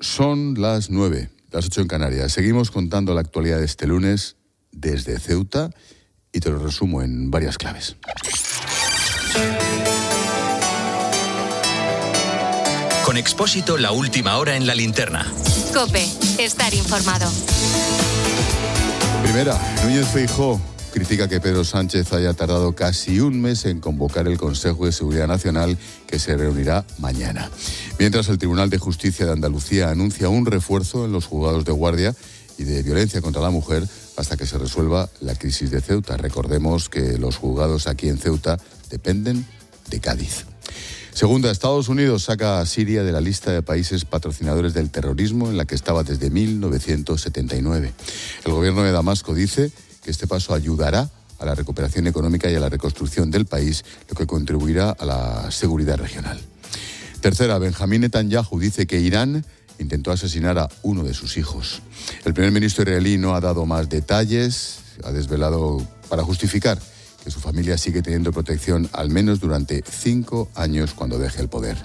Son las 9, las 8 en Canarias. Seguimos contando la actualidad de este lunes desde Ceuta y te lo resumo en varias claves. Con Expósito, la última hora en la linterna. COPE, estar informado. Primera, Núñez Feijóo critica que Pedro Sánchez haya tardado casi un mes en convocar el Consejo de Seguridad Nacional, que se reunirá mañana. Mientras, el Tribunal de Justicia de Andalucía anuncia un refuerzo en los juzgados de guardia y de violencia contra la mujer hasta que se resuelva la crisis de Ceuta. Recordemos que los juzgados aquí en Ceuta dependen de Cádiz. Segunda, Estados Unidos saca a Siria de la lista de países patrocinadores del terrorismo en la que estaba desde 1979. El gobierno de Damasco dice que este paso ayudará a la recuperación económica y a la reconstrucción del país, lo que contribuirá a la seguridad regional. Tercera, Benjamín Netanyahu dice que Irán intentó asesinar a uno de sus hijos. El primer ministro israelí no ha dado más detalles, ha desvelado para justificar que su familia sigue teniendo protección al menos durante 5 años cuando deje el poder.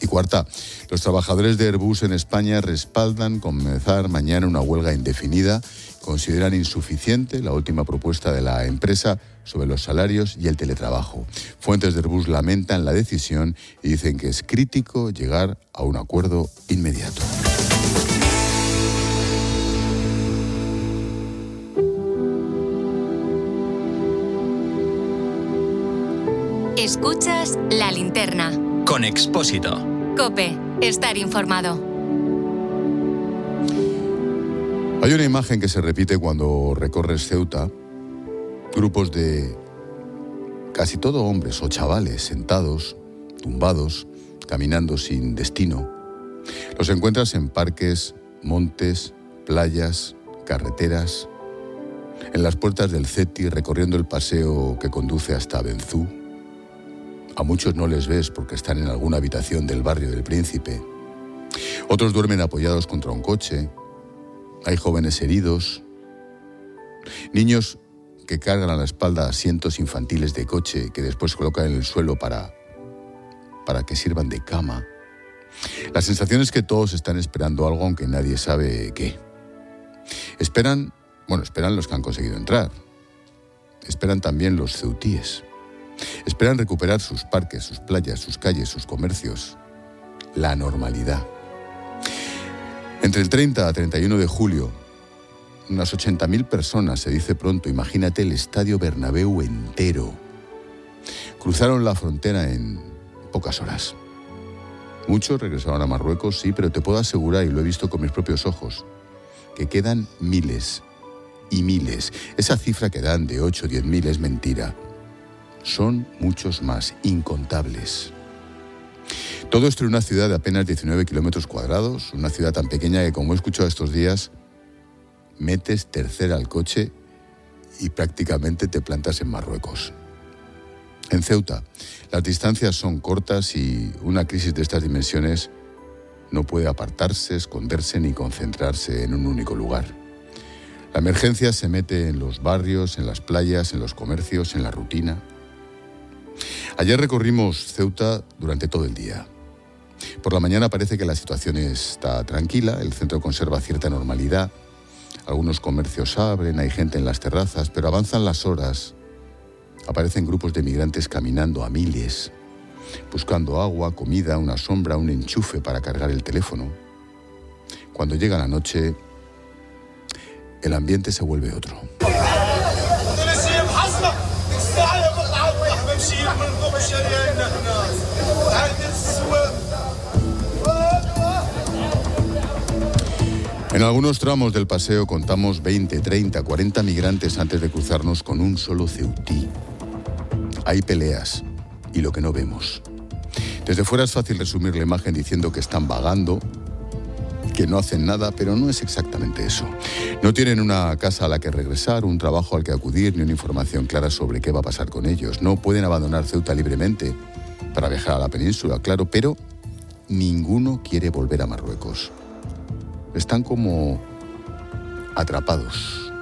Y cuarta, los trabajadores de Airbus en España respaldan comenzar mañana una huelga indefinida. Consideran insuficiente la última propuesta de la empresa sobre los salarios y el teletrabajo. Fuentes de Airbus lamentan la decisión y dicen que es crítico llegar a un acuerdo inmediato. Escuchas la linterna. Con Expósito. COPE, estar informado. Hay una imagen que se repite cuando recorres Ceuta. Grupos de casi todo hombres o chavales sentados, tumbados, caminando sin destino. Los encuentras en parques, montes, playas, carreteras, en las puertas del CETI, recorriendo el paseo que conduce hasta Benzú. A muchos no les ves porque están en alguna habitación del barrio del Príncipe. Otros duermen apoyados contra un coche. Hay jóvenes heridos. Niños que cargan a la espalda asientos infantiles de coche que después colocan en el suelo para que sirvan de cama. La sensación es que todos están esperando algo, aunque nadie sabe qué. Esperan los que han conseguido entrar. Esperan también los ceutíes. Esperan recuperar sus parques, sus playas, sus calles, sus comercios. La normalidad. Entre el 30 a 31 de julio, unas 80.000 personas, se dice pronto, imagínate el Estadio Bernabéu entero, cruzaron la frontera en pocas horas. Muchos regresaron a Marruecos, sí, pero te puedo asegurar, y lo he visto con mis propios ojos, que quedan miles y miles. Esa cifra que dan de 8 o 10.000 es mentira. Son muchos más, incontables. Todo esto en una ciudad de apenas 19 kilómetros cuadrados, una ciudad tan pequeña que, como he escuchado estos días, metes tercera al coche y prácticamente te plantas en Marruecos. En Ceuta, las distancias son cortas y una crisis de estas dimensiones no puede apartarse, esconderse ni concentrarse en un único lugar. La emergencia se mete en los barrios, en las playas, en los comercios, en la rutina. Ayer recorrimos Ceuta durante todo el día. Por la mañana parece que la situación está tranquila, el centro conserva cierta normalidad, algunos comercios abren, hay gente en las terrazas, pero avanzan las horas, aparecen grupos de migrantes caminando a miles, buscando agua, comida, una sombra, un enchufe para cargar el teléfono. Cuando llega la noche, el ambiente se vuelve otro. En algunos tramos del paseo contamos 20, 30, 40 migrantes antes de cruzarnos con un solo ceutí. Hay peleas y lo que no vemos. Desde fuera es fácil resumir la imagen diciendo que están vagando, que no hacen nada, pero no es exactamente eso. No tienen una casa a la que regresar, un trabajo al que acudir, ni una información clara sobre qué va a pasar con ellos. No pueden abandonar Ceuta libremente para viajar a la península, claro, pero ninguno quiere volver a Marruecos. Están como atrapados.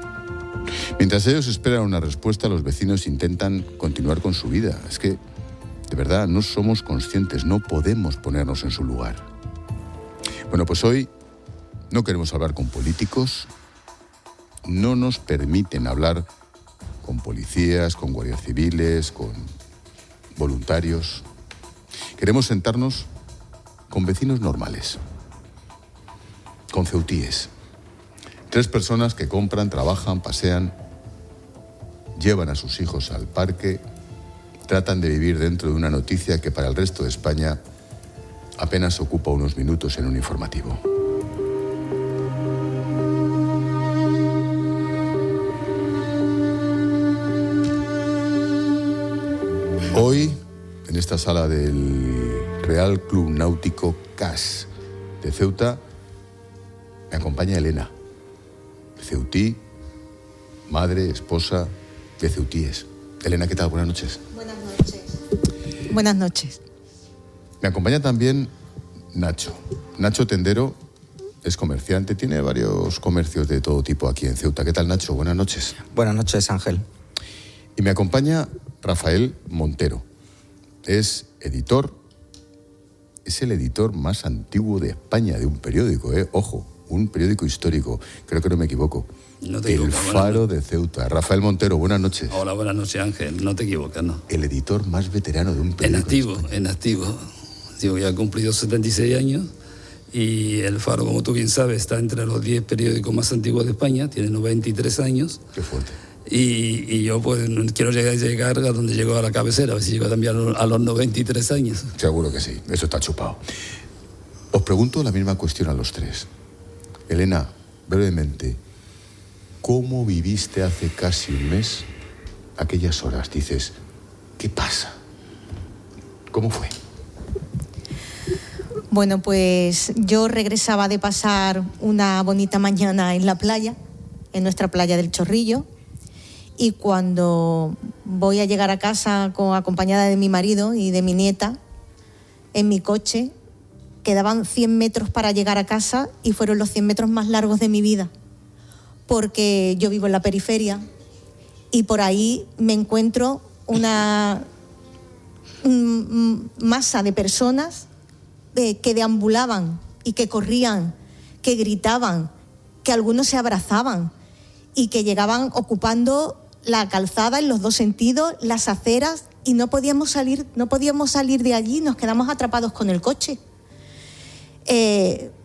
Mientras ellos esperan una respuesta, los vecinos intentan continuar con su vida. Es que, de verdad, no somos conscientes, no podemos ponernos en su lugar. Bueno, pues hoy No queremos hablar con políticos. No nos permiten hablar con policías, con guardias civiles, con voluntarios. Queremos sentarnos con vecinos normales, con ceutíes. 3 personas que compran, trabajan, pasean, llevan a sus hijos al parque, tratan de vivir dentro de una noticia que para el resto de España apenas ocupa unos minutos en un informativo. Hoy, en esta sala del Real Club Náutico CAS de Ceuta, me acompaña Elena, ceutí, madre, esposa de ceutíes. Elena, ¿qué tal? Buenas noches. Buenas noches. Buenas noches. Me acompaña también Nacho. Nacho Tendero es comerciante, tiene varios comercios de todo tipo aquí en Ceuta. ¿Qué tal, Nacho? Buenas noches. Buenas noches, Ángel. Y me acompaña Rafael Montero. Es editor, es el editor más antiguo de España de un periódico, ojo, un periódico histórico, creo que no me equivoco. No te El equivocas, Faro de Ceuta. Rafael Montero, buenas noches. Hola, buenas noches, Ángel. No te equivocas, ¿no? El editor más veterano de un periódico. En activo. Digo, ya he cumplido 76 años y El Faro, como tú bien sabes, está entre los 10 periódicos más antiguos de España, tiene 93 años. Qué fuerte. Y yo pues quiero llegar a donde llego a la cabecera, a ver si llego también a los 93 años. Seguro que sí, eso está chupado. Os pregunto la misma cuestión a los 3. Elena, brevemente, ¿cómo viviste hace casi un mes aquellas horas? Dices, ¿qué pasa? ¿Cómo fue? Bueno, pues yo regresaba de pasar una bonita mañana en la playa, en nuestra playa del Chorrillo, y cuando voy a llegar a casa acompañada de mi marido y de mi nieta, en mi coche, quedaban 100 metros para llegar a casa y fueron los 100 metros más largos de mi vida, porque yo vivo en la periferia y por ahí me encuentro una masa de personas que deambulaban y que corrían, que gritaban, que algunos se abrazaban y que llegaban ocupando la calzada en los 2 sentidos, las aceras, y no podíamos salir de allí, nos quedamos atrapados con el coche.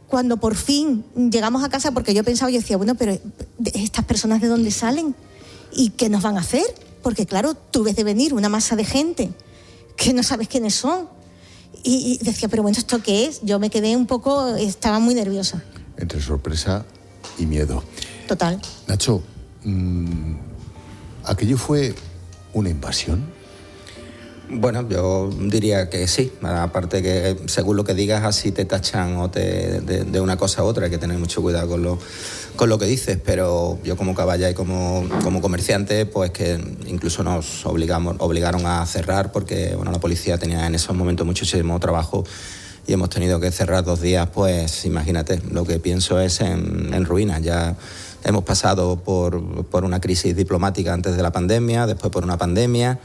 Cuando por fin llegamos a casa, porque yo decía, bueno, pero ¿estas personas de dónde salen? ¿Y qué nos van a hacer? Porque claro, tú ves de venir una masa de gente que no sabes quiénes son. Y decía, pero bueno, ¿esto qué es? Yo me quedé estaba muy nerviosa. Entre sorpresa y miedo. Total. Nacho, ¿aquello fue una invasión? Bueno, yo diría que sí. Aparte que según lo que digas, así te tachan o de una cosa a otra. Hay que tener mucho cuidado con lo que dices. Pero yo como caballa y como comerciante, pues que incluso nos obligaron a cerrar porque bueno, la policía tenía en esos momentos muchísimo trabajo y hemos tenido que cerrar 2 días. Pues imagínate, lo que pienso es en ruinas. Ya hemos pasado por una crisis diplomática antes de la pandemia, después por una pandemia.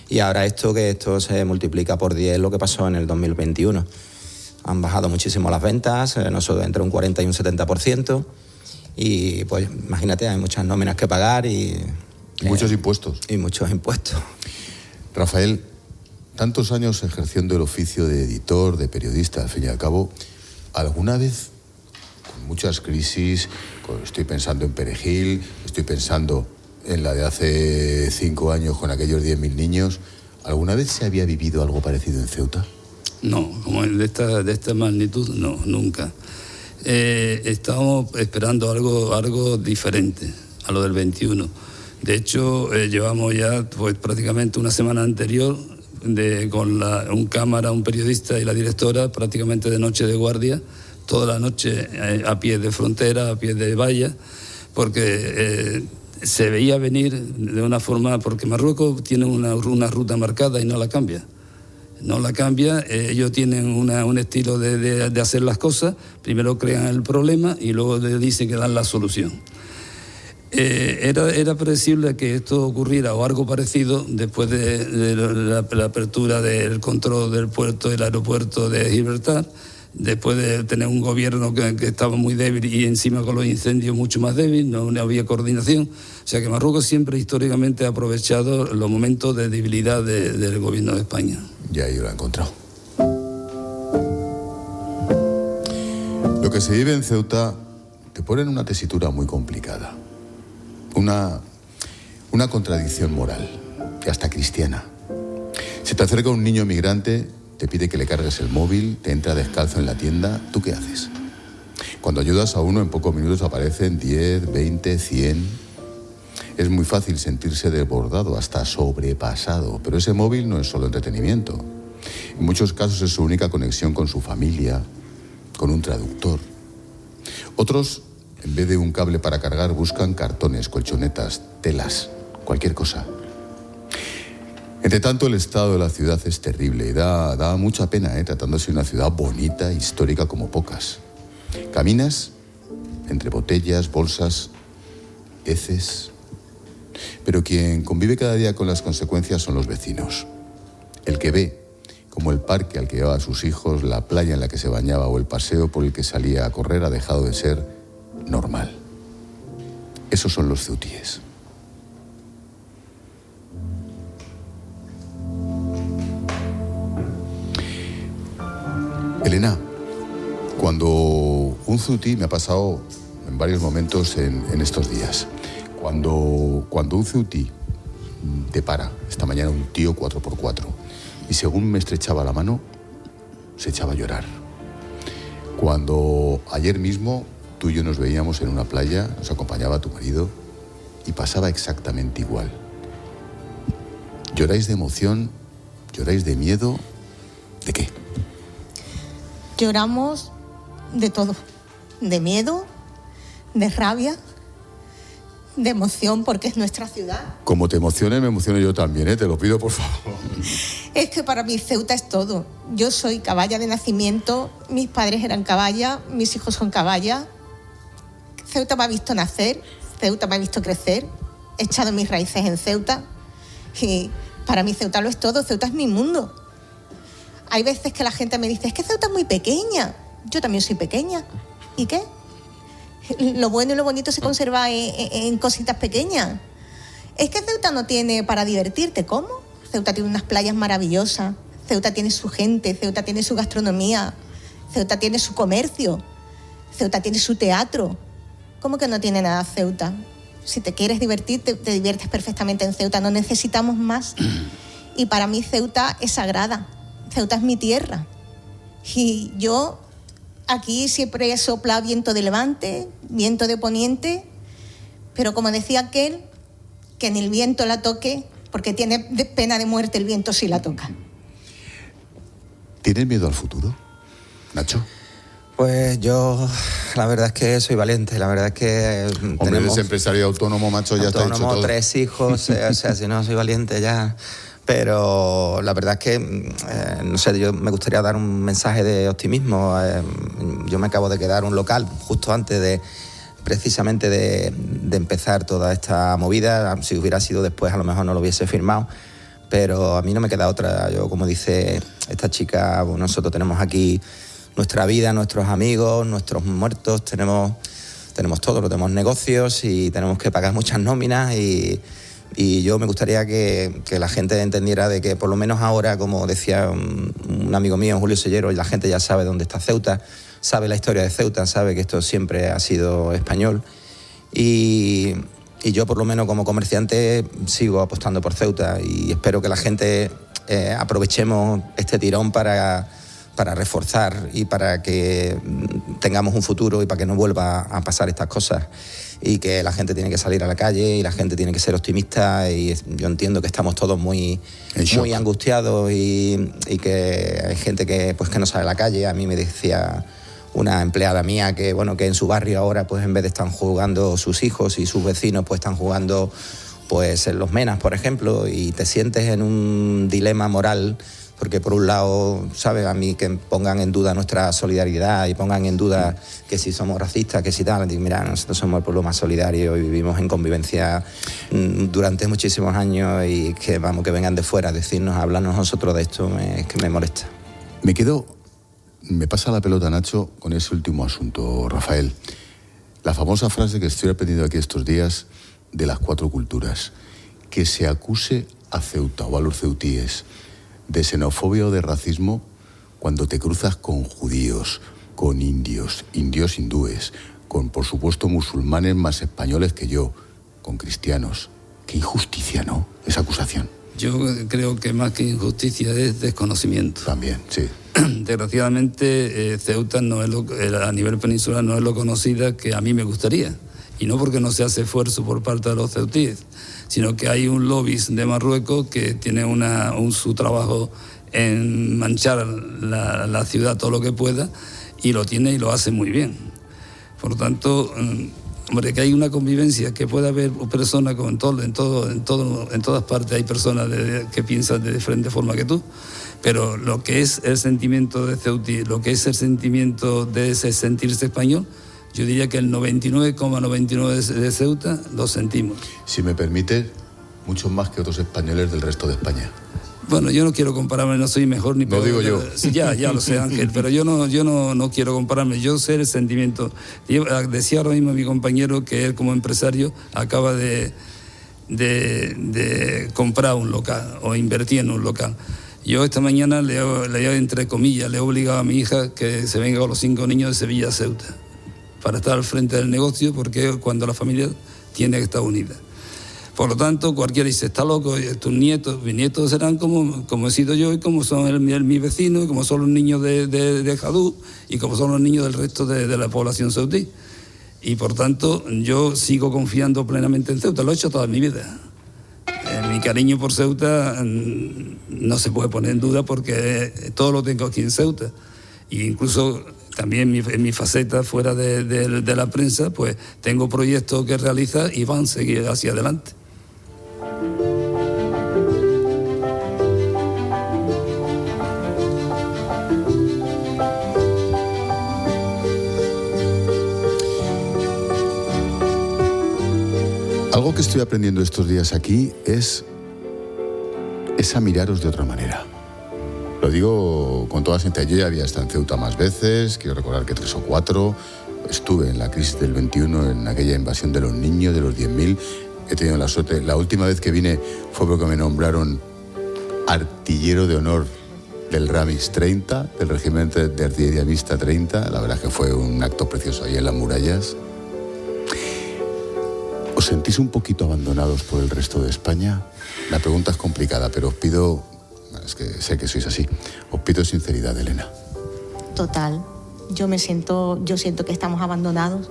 Y ahora esto se multiplica por 10 lo que pasó en el 2021. Han bajado muchísimo las ventas, nosotros entre un 40 y un 70%. Y pues imagínate, hay muchas nóminas que pagar y muchos impuestos. Y muchos impuestos. Rafael, tantos años ejerciendo el oficio de editor, de periodista, al fin y al cabo, ¿alguna vez, con muchas crisis, estoy pensando en Perejil, estoy pensando en la de hace 5 años con aquellos 10.000 niños, ¿alguna vez se había vivido algo parecido en Ceuta? No, como de esta magnitud, no, nunca. Estábamos esperando algo diferente a lo del 21. De hecho, llevamos ya pues prácticamente una semana anterior con un cámara, un periodista y la directora prácticamente de noche de guardia, toda la noche a pie de frontera, a pie de valla, porque se veía venir de una forma, porque Marruecos tiene una ruta marcada y no la cambia. No la cambia, ellos tienen un estilo de hacer las cosas, primero crean el problema y luego le dicen que dan la solución. Era predecible que esto ocurriera o algo parecido después de la apertura del control del puerto, del aeropuerto de Gibraltar. después de tener un gobierno que estaba muy débil y encima con los incendios mucho más débil, no había coordinación. O sea que Marruecos siempre históricamente ha aprovechado los momentos de debilidad del gobierno de España. Ya yo lo he encontrado. Lo que se vive en Ceuta te pone en una tesitura muy complicada. Una contradicción moral, y hasta cristiana. Se te acerca un niño migrante, te pide que le cargues el móvil, te entra descalzo en la tienda, ¿tú qué haces? Cuando ayudas a uno, en pocos minutos aparecen 10, 20, 100. Es muy fácil sentirse desbordado, hasta sobrepasado, pero ese móvil no es solo entretenimiento. En muchos casos es su única conexión con su familia, con un traductor. Otros, en vez de un cable para cargar, buscan cartones, colchonetas, telas, cualquier cosa. Entre tanto, el estado de la ciudad es terrible y da mucha pena, tratándose de una ciudad bonita, histórica como pocas. Caminas entre botellas, bolsas, heces. Pero quien convive cada día con las consecuencias son los vecinos. El que ve, como el parque al que llevaba a sus hijos, la playa en la que se bañaba o el paseo por el que salía a correr ha dejado de ser normal. Esos son los ceutíes. Elena, cuando un ceutí, me ha pasado en varios momentos en estos días, cuando un ceutí te para, esta mañana un tío 4x4, y según me estrechaba la mano, se echaba a llorar. Cuando ayer mismo tú y yo nos veíamos en una playa, nos acompañaba tu marido, y pasaba exactamente igual. ¿Lloráis de emoción? ¿Lloráis de miedo? ¿De qué? Lloramos de todo, de miedo, de rabia, de emoción, porque es nuestra ciudad. Como te emociones, me emociono yo también, te lo pido por favor. Es que para mí Ceuta es todo. Yo soy caballa de nacimiento, mis padres eran caballa, mis hijos son caballa. Ceuta me ha visto nacer, Ceuta me ha visto crecer, he echado mis raíces en Ceuta y para mí Ceuta lo es todo, Ceuta es mi mundo. Hay veces que la gente me dice, es que Ceuta es muy pequeña. Yo también soy pequeña. ¿Y qué? Lo bueno y lo bonito se conserva en cositas pequeñas. Es que Ceuta no tiene para divertirte. ¿Cómo? Ceuta tiene unas playas maravillosas. Ceuta tiene su gente. Ceuta tiene su gastronomía. Ceuta tiene su comercio. Ceuta tiene su teatro. ¿Cómo que no tiene nada Ceuta? Si te quieres divertir, te diviertes perfectamente en Ceuta. No necesitamos más. Y para mí Ceuta es sagrada. Ceuta es mi tierra. Y yo aquí siempre sopla viento de levante, viento de poniente, pero como decía aquel, que ni el viento la toque, porque tiene pena de muerte el viento si la toca. ¿Tienes miedo al futuro, Nacho? Pues yo, la verdad es que soy valiente, la verdad es que Hombre, eres empresario autónomo, macho, ya está dicho todo. 3 hijos, o sea, si no soy valiente ya... Pero la verdad es que, no sé, yo me gustaría dar un mensaje de optimismo. Yo me acabo de quedar un local justo antes precisamente de empezar toda esta movida. Si hubiera sido después, a lo mejor no lo hubiese firmado. Pero a mí no me queda otra. Yo, como dice esta chica, bueno, nosotros tenemos aquí nuestra vida, nuestros amigos, nuestros muertos, tenemos todo, tenemos negocios y tenemos que pagar muchas nóminas y yo me gustaría que la gente entendiera de que por lo menos ahora, como decía un amigo mío, Julio Sellero, la gente ya sabe dónde está Ceuta, sabe la historia de Ceuta, sabe que esto siempre ha sido español y yo por lo menos como comerciante sigo apostando por Ceuta y espero que la gente aprovechemos este tirón para reforzar y para que tengamos un futuro y para que no vuelva a pasar estas cosas. Y que la gente tiene que salir a la calle y la gente tiene que ser optimista y yo entiendo que estamos todos muy angustiados y que hay gente que no sale a la calle. A mí me decía una empleada mía que en su barrio ahora pues en vez de estar jugando sus hijos y sus vecinos pues están jugando pues en los Menas, por ejemplo, y te sientes en un dilema moral. Porque por un lado, ¿sabes? A mí que pongan en duda nuestra solidaridad y pongan en duda que si somos racistas, que si tal. Digo, mira, nosotros somos el pueblo más solidario y vivimos en convivencia durante muchísimos años y que vengan de fuera a decirnos, a hablarnos nosotros de esto, es que me molesta. Me quedo me pasa la pelota, Nacho, con ese último asunto, Rafael. La famosa frase que estoy aprendiendo aquí estos días de las 4 culturas. Que se acuse a Ceuta o a los ceutíes de xenofobia o de racismo cuando te cruzas con judíos, con indios hindúes, con, por supuesto, musulmanes más españoles que yo, con cristianos. Qué injusticia, ¿no?, esa acusación. Yo creo que más que injusticia es desconocimiento. También, sí. Desgraciadamente, Ceuta no es a nivel peninsular no es lo conocida que a mí me gustaría. Y no porque no se hace esfuerzo por parte de los ceutíes, sino que hay un lobby de Marruecos que tiene su trabajo en manchar la ciudad todo lo que pueda, y lo tiene y lo hace muy bien. Por tanto, hombre, que hay una convivencia, que puede haber personas en todas partes hay personas que piensan de diferente forma que tú, pero lo que es el sentimiento de ceutí, lo que es el sentimiento de ese sentirse español, yo diría que el 99,99 de Ceuta lo sentimos. Si me permite, muchos más que otros españoles del resto de España. Bueno, yo no quiero compararme, no soy mejor ni peor. Lo digo yo. Sí, ya lo sé, Ángel, pero yo no quiero compararme. Yo sé el sentimiento. Decía ahora mismo mi compañero que él, como empresario, acaba de comprar un local o invertir en un local. Yo esta mañana entre comillas, le he obligado a mi hija que se venga con los 5 niños de Sevilla a Ceuta para estar al frente del negocio, porque cuando la familia tiene que estar unida. Por lo tanto, cualquiera dice, está loco, tus nietos, mis nietos serán como he sido yo, y como son mis vecinos, y como son los niños de Jadú, y como son los niños del resto de la población ceutí. Y por tanto, yo sigo confiando plenamente en Ceuta, lo he hecho toda mi vida. Mi cariño por Ceuta no se puede poner en duda, porque todo lo tengo aquí en Ceuta. E incluso también en mi faceta fuera de la prensa, pues tengo proyectos que realizar y van a seguir hacia adelante. Algo que estoy aprendiendo estos días aquí es a miraros de otra manera. Lo digo con toda sinceridad. Yo ya había estado en Ceuta más veces, quiero recordar que 3 o 4. Estuve en la crisis del 21, en aquella invasión de los niños, de los 10.000. He tenido la suerte. La última vez que vine fue porque me nombraron artillero de honor del Ramis 30, del regimiento de artillería mixta 30. La verdad es que fue un acto precioso ahí en las murallas. ¿Os sentís un poquito abandonados por el resto de España? La pregunta es complicada, pero os pido, es que sé que sois así, os pido sinceridad, Elena. Total. Yo siento que estamos abandonados,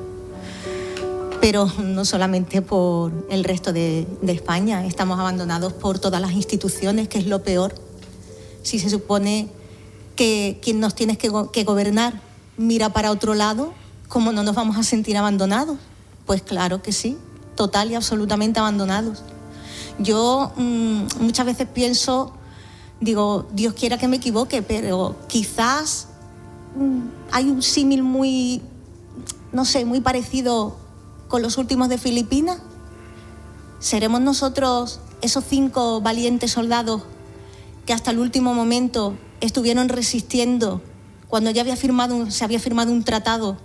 pero no solamente por el resto de España, estamos abandonados por todas las instituciones, que es lo peor. Si se supone que quien nos tiene que gobernar mira para otro lado, ¿cómo no nos vamos a sentir abandonados? Pues claro que sí, total y absolutamente abandonados. Yo muchas veces pienso, digo, Dios quiera que me equivoque, pero quizás hay un símil muy parecido con los últimos de Filipinas. ¿Seremos nosotros esos 5 valientes soldados que hasta el último momento estuvieron resistiendo cuando ya se había firmado un tratado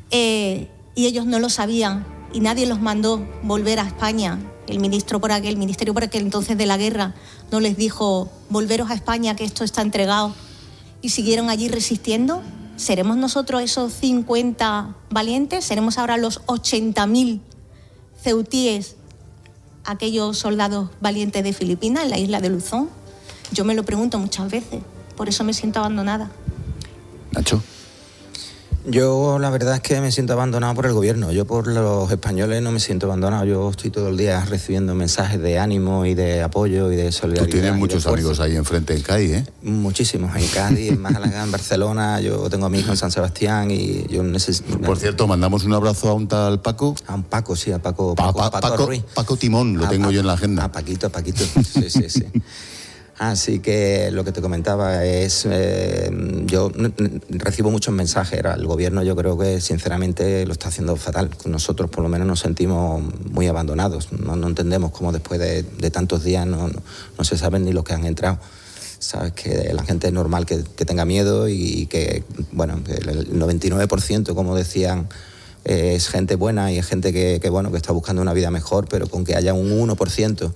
y ellos no lo sabían y nadie los mandó volver a España? El ministerio por aquel entonces de la guerra no les dijo: volveros a España, que esto está entregado, y siguieron allí resistiendo. ¿Seremos nosotros esos 50 valientes? ¿Seremos ahora los 80.000 ceutíes, aquellos soldados valientes de Filipinas, en la isla de Luzón? Yo me lo pregunto muchas veces, por eso me siento abandonada. Nacho. Yo la verdad es que me siento abandonado por el gobierno. Yo por los españoles no me siento abandonado. Yo estoy todo el día recibiendo mensajes de ánimo y de apoyo y de solidaridad. Tú tienes muchos amigos ahí enfrente en Cádiz, ¿eh? Muchísimos, en Cádiz, en Málaga, en Barcelona. Yo tengo a mi hijo en San Sebastián y yo necesito... Por cierto, mandamos un abrazo a un tal Paco. A un Paco, sí, a Paco Ruiz. Paco Timón, lo tengo yo en la agenda. A Paquito. Sí. Así que lo que te comentaba es, yo recibo muchos mensajes. El gobierno, yo creo que sinceramente lo está haciendo fatal. Nosotros por lo menos nos sentimos muy abandonados. No entendemos cómo después de tantos días no se saben ni los que han entrado. sabes que la gente es normal que tenga miedo y que, bueno, el 99%, como decían, es gente buena y es gente que está buscando una vida mejor, pero con que haya un 1%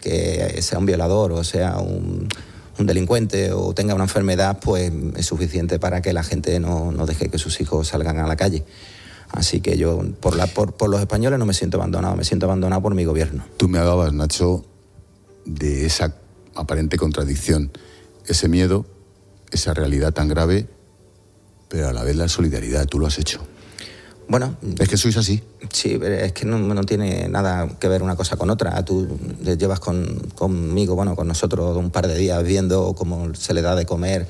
que sea un violador o sea un delincuente o tenga una enfermedad, pues es suficiente para que la gente no deje que sus hijos salgan a la calle. Así que yo, por los españoles no me siento abandonado, me siento abandonado por mi gobierno. Tú me hablabas, Nacho, de esa aparente contradicción, ese miedo, esa realidad tan grave, pero a la vez la solidaridad. Tú lo has hecho. Bueno, es que sois así. Sí, es que no tiene nada que ver una cosa con otra. Tú llevas conmigo, con nosotros un par de días viendo cómo se le da de comer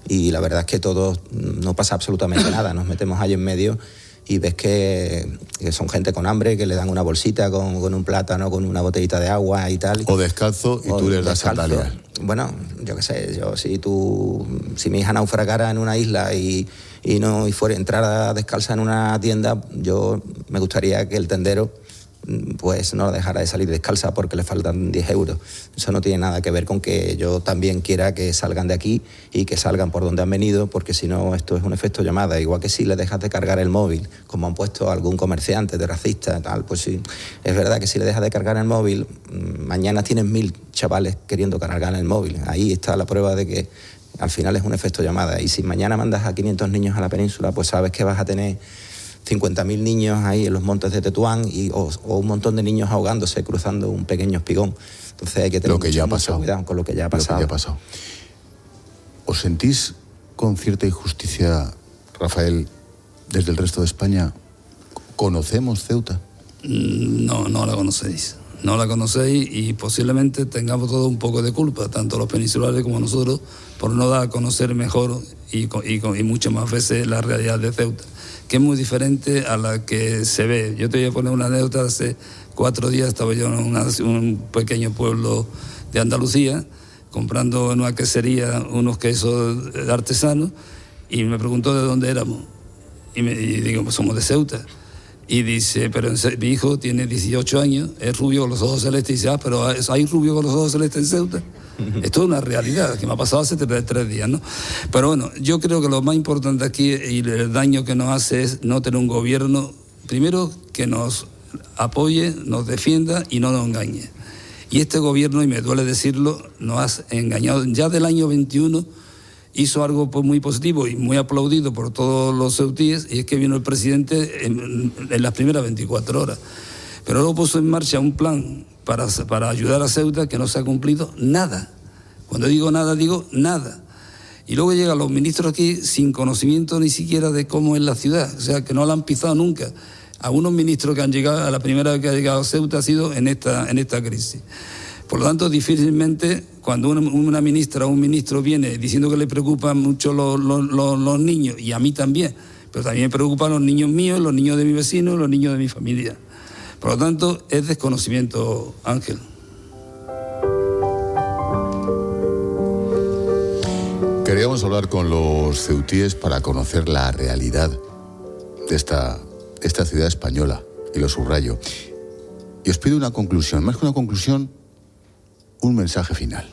y la verdad es que todos no pasa absolutamente nada. Nos metemos ahí en medio y ves que son gente con hambre, que le dan una bolsita con un plátano, con una botellita de agua y tal. O descalzo y tú les das sandalias. Bueno, yo qué sé, si mi hija naufragara en una isla y fuera entrada descalza en una tienda, yo me gustaría que el tendero pues no la dejara de salir descalza porque le faltan 10 euros. Eso no tiene nada que ver con que yo también quiera que salgan de aquí y que salgan por donde han venido, porque si no esto es un efecto llamada. Igual que si le dejas de cargar el móvil, como han puesto algún comerciante de racista, tal, pues sí, es verdad que si le dejas de cargar el móvil, mañana tienes 1000 chavales queriendo cargar el móvil. Ahí está la prueba de que al final es un efecto llamada. Y si mañana mandas a 500 niños a la península, pues sabes que vas a tener 50.000 niños ahí en los montes de Tetuán o un montón de niños ahogándose cruzando un pequeño espigón. Entonces hay que tener mucho cuidado con lo que ya ha pasado. ¿Os sentís con cierta injusticia, Rafael, desde el resto de España? ¿Conocemos Ceuta? No la conocéis. No la conocéis y posiblemente tengamos todos un poco de culpa, tanto los peninsulares como nosotros, por no dar a conocer mejor y muchas más veces la realidad de Ceuta, que es muy diferente a la que se ve. Yo te voy a poner una anécdota. Hace 4 días estaba yo en un pequeño pueblo de Andalucía comprando en una quesería unos quesos artesanos y me preguntó de dónde éramos y digo, pues somos de Ceuta. Y dice, pero mi hijo tiene 18 años, es rubio con los ojos celestes, y dice, pero ¿hay rubio con los ojos celestes en Ceuta? Esto es una realidad que me ha pasado hace 3 días, ¿no? Pero bueno, yo creo que lo más importante aquí y el daño que nos hace es no tener un gobierno, primero, que nos apoye, nos defienda y no nos engañe. Y este gobierno, y me duele decirlo, nos ha engañado. Ya del año 21 hizo algo muy positivo y muy aplaudido por todos los ceutíes, y es que vino el presidente en las primeras 24 horas. Pero luego puso en marcha un plan para ayudar a Ceuta que no se ha cumplido nada. Cuando digo nada, digo nada. Y luego llegan los ministros aquí sin conocimiento ni siquiera de cómo es la ciudad, o sea, que no la han pisado nunca. Algunos ministros que han llegado, a la primera vez que ha llegado a Ceuta ha sido en esta crisis. Por lo tanto, difícilmente cuando una ministra o un ministro viene diciendo que le preocupan mucho los niños, y a mí también, pero también me preocupan los niños míos, los niños de mi vecino, los niños de mi familia. Por lo tanto, es desconocimiento, Ángel. Queríamos hablar con los ceutíes para conocer la realidad de esta ciudad española, y lo subrayo. Y os pido una conclusión, más que una conclusión, un mensaje final.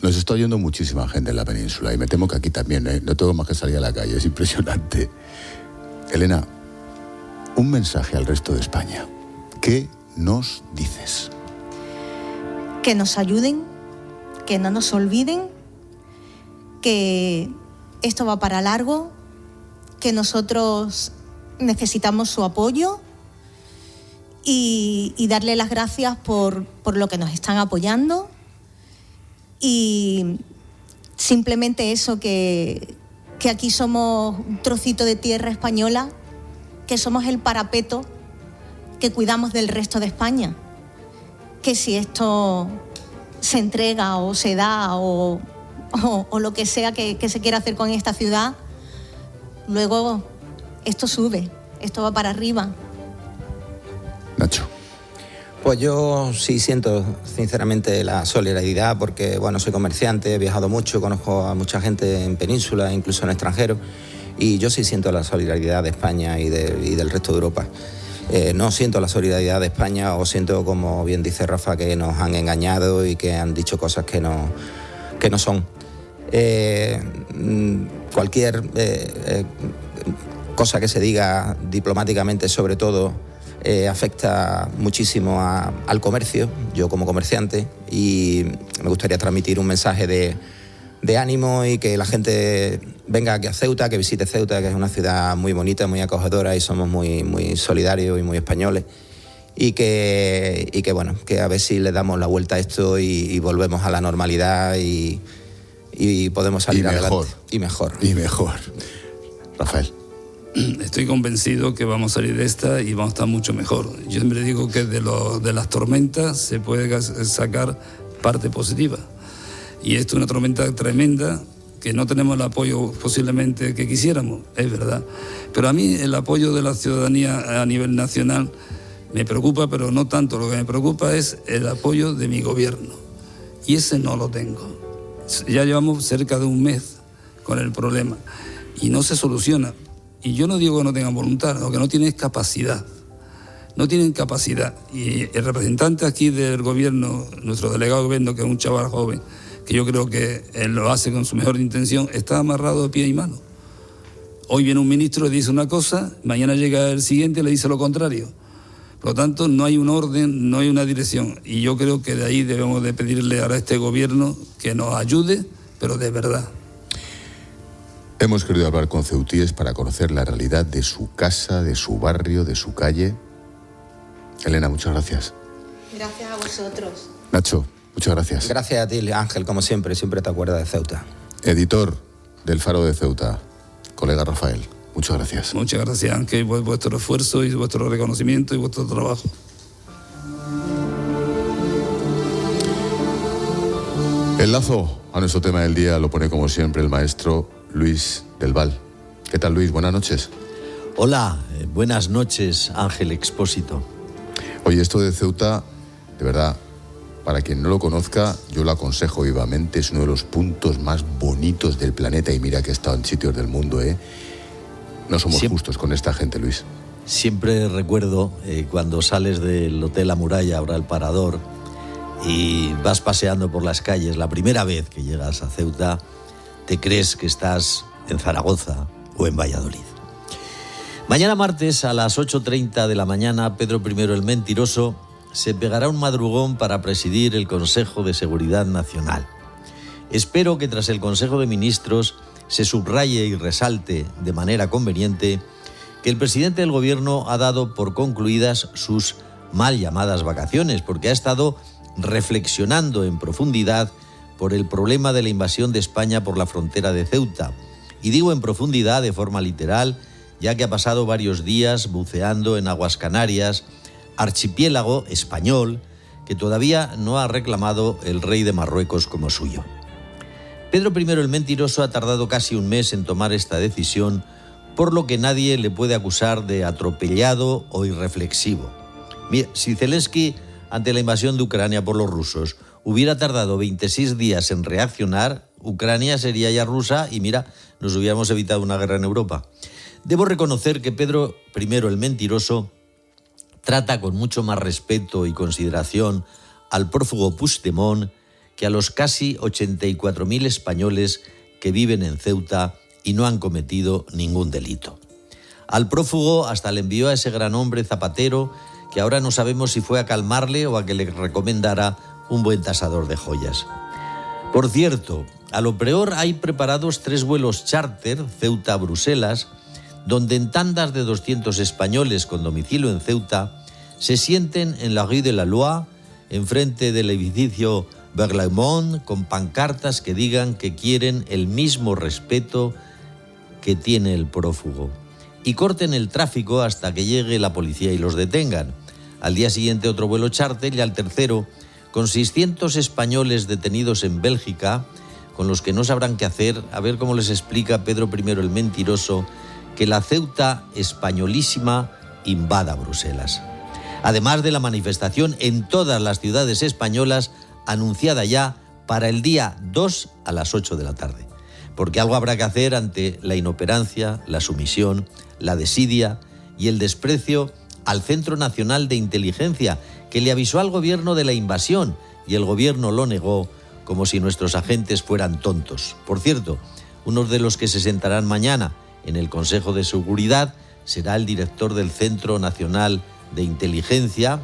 Nos está oyendo muchísima gente en la península y me temo que aquí también, ¿eh? No tengo más que salir a la calle, es impresionante. Elena, un mensaje al resto de España. ¿Qué nos dices? Que nos ayuden, que no nos olviden, que esto va para largo, que nosotros necesitamos su apoyo y darle las gracias por lo que nos están apoyando, y simplemente eso, que aquí somos un trocito de tierra española, que somos el parapeto que cuidamos del resto de España, que si esto se entrega o se da o lo que sea que se quiera hacer con esta ciudad, luego esto sube, esto va para arriba. Nacho. Pues yo sí siento sinceramente la solidaridad porque, bueno, soy comerciante, he viajado mucho, conozco a mucha gente en península, incluso en extranjero, y yo sí siento la solidaridad de España y del resto de Europa. No siento la solidaridad de España, o siento, como bien dice Rafa, que nos han engañado y que han dicho cosas que no que no son. Cualquier cosa que se diga diplomáticamente, sobre todo, afecta muchísimo al comercio, yo como comerciante, y me gustaría transmitir un mensaje de ánimo y que la gente venga aquí a Ceuta, que visite Ceuta, que es una ciudad muy bonita, muy acogedora, y somos muy, muy solidarios y muy españoles, y que bueno, que a ver si le damos la vuelta a esto y volvemos a la normalidad y podemos salir adelante. Y mejor. Rafael. Estoy convencido que vamos a salir de esta y vamos a estar mucho mejor. Yo siempre digo que de las tormentas se puede sacar parte positiva. Y esto es una tormenta tremenda, que no tenemos el apoyo posiblemente que quisiéramos, es verdad. Pero a mí el apoyo de la ciudadanía a nivel nacional me preocupa, pero no tanto. Lo que me preocupa es el apoyo de mi gobierno. Y ese no lo tengo. Ya llevamos cerca de un mes con el problema y no se soluciona. Y yo no digo que no tengan voluntad, lo que no tienen es capacidad. No tienen capacidad. Y el representante aquí del gobierno, nuestro delegado de gobierno, que es un chaval joven, que yo creo que él lo hace con su mejor intención, está amarrado de pie y mano. Hoy viene un ministro y dice una cosa, mañana llega el siguiente y le dice lo contrario. Por lo tanto, no hay un orden, no hay una dirección. Y yo creo que de ahí debemos de pedirle ahora a este gobierno que nos ayude, pero de verdad. Hemos querido hablar con ceutíes para conocer la realidad de su casa, de su barrio, de su calle. Elena, muchas gracias. Gracias a vosotros. Nacho, muchas gracias. Gracias a ti, Ángel, como siempre te acuerdas de Ceuta. Editor del Faro de Ceuta, colega Rafael, muchas gracias. Muchas gracias, Ángel, por vuestro esfuerzo y vuestro reconocimiento y vuestro trabajo. El lazo a nuestro tema del día lo pone como siempre el maestro Luis del Val. ¿Qué tal, Luis? Buenas noches. Hola, buenas noches, Ángel Expósito. Oye, esto de Ceuta, de verdad, para quien no lo conozca, yo lo aconsejo vivamente. Es uno de los puntos más bonitos del planeta, y mira que he estado en sitios del mundo, ¿eh? No somos justos con esta gente, Luis. Siempre recuerdo cuando sales del Hotel La Muralla, ahora el Parador, y vas paseando por las calles, la primera vez que llegas a Ceuta, te crees que estás en Zaragoza o en Valladolid. Mañana martes a las 8:30 de la mañana, Pedro I el Mentiroso se pegará un madrugón para presidir el Consejo de Seguridad Nacional. Espero que tras el Consejo de Ministros se subraye y resalte de manera conveniente que el presidente del Gobierno ha dado por concluidas sus mal llamadas vacaciones, porque ha estado reflexionando en profundidad por el problema de la invasión de España por la frontera de Ceuta. Y digo en profundidad de forma literal, ya que ha pasado varios días buceando en aguas Canarias, archipiélago español que todavía no ha reclamado el rey de Marruecos como suyo. Pedro I el Mentiroso ha tardado casi un mes en tomar esta decisión, por lo que nadie le puede acusar de atropellado o irreflexivo. Mira, si Zelensky, ante la invasión de Ucrania por los rusos, hubiera tardado 26 días en reaccionar, Ucrania sería ya rusa y mira, nos hubiéramos evitado una guerra en Europa. Debo reconocer que Pedro I el Mentiroso trata con mucho más respeto y consideración al prófugo Puigdemont que a los casi 84.000 españoles que viven en Ceuta y no han cometido ningún delito. Al prófugo hasta le envió a ese gran hombre Zapatero, que ahora no sabemos si fue a calmarle o a que le recomendara un buen tasador de joyas. Por cierto, a lo peor hay preparados 3 vuelos charter Ceuta-Bruselas, donde en tandas de 200 españoles con domicilio en Ceuta se sienten en la Rue de la Loi, enfrente del edificio Berlaymont, con pancartas que digan que quieren el mismo respeto que tiene el prófugo, y corten el tráfico hasta que llegue la policía y los detengan. Al día siguiente otro vuelo charter y al tercero con 600 españoles detenidos en Bélgica, con los que no sabrán qué hacer, a ver cómo les explica Pedro I el Mentiroso que la Ceuta españolísima invada Bruselas. Además de la manifestación en todas las ciudades españolas anunciada ya para el día 2 a las 8 de la tarde. Porque algo habrá que hacer ante la inoperancia, la sumisión, la desidia y el desprecio al Centro Nacional de Inteligencia, que le avisó al gobierno de la invasión y el gobierno lo negó como si nuestros agentes fueran tontos. Por cierto, uno de los que se sentarán mañana en el Consejo de Seguridad será el director del Centro Nacional de Inteligencia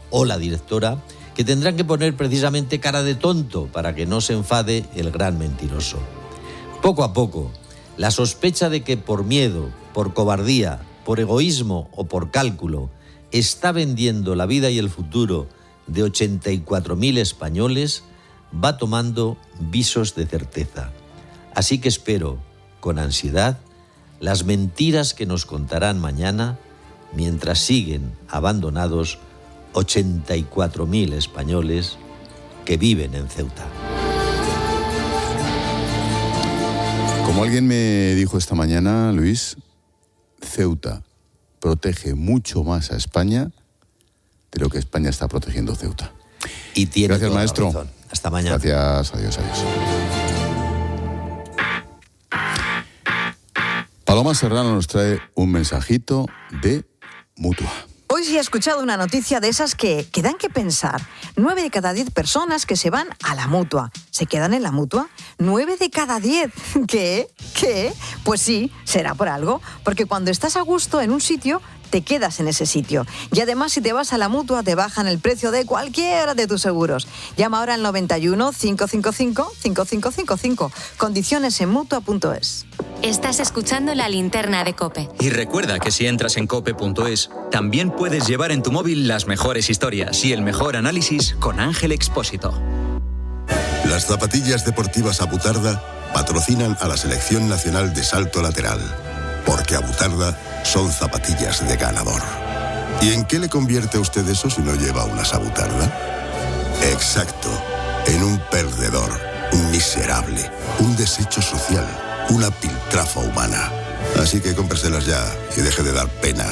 o la directora, que tendrán que poner precisamente cara de tonto para que no se enfade el gran mentiroso. Poco a poco, la sospecha de que por miedo, por cobardía, por egoísmo o por cálculo está vendiendo la vida y el futuro de 84.000 españoles va tomando visos de certeza. Así que espero, con ansiedad, las mentiras que nos contarán mañana mientras siguen abandonados 84.000 españoles que viven en Ceuta. Como alguien me dijo esta mañana, Luis, Ceuta protege mucho más a España de lo que España está protegiendo Ceuta. Y tiene Gracias, toda la maestro. razón. Hasta mañana. Gracias, adiós. Paloma Serrano nos trae un mensajito de Mutua. Hoy sí he escuchado una noticia de esas que dan que pensar. 9 de cada 10 personas que se van a la Mutua. ¿Se quedan en la Mutua? 9 de cada 10. ¿Qué? Pues sí, será por algo. Porque cuando estás a gusto en un sitio, te quedas en ese sitio. Y además, si te vas a la Mutua, te bajan el precio de cualquiera de tus seguros. Llama ahora al 91 555 5555. Condiciones en Mutua.es. Estás escuchando La Linterna de COPE. Y recuerda que si entras en cope.es, también puedes llevar en tu móvil las mejores historias y el mejor análisis con Ángel Expósito. Las zapatillas deportivas Abutarda patrocinan a la Selección Nacional de Salto Lateral, porque Abutarda son zapatillas de ganador. ¿Y en qué le convierte a usted eso si no lleva unas Abutarda? Exacto, en un perdedor, un miserable, un desecho social, una piltrafa humana. Así que cómpreselas ya y deje de dar pena.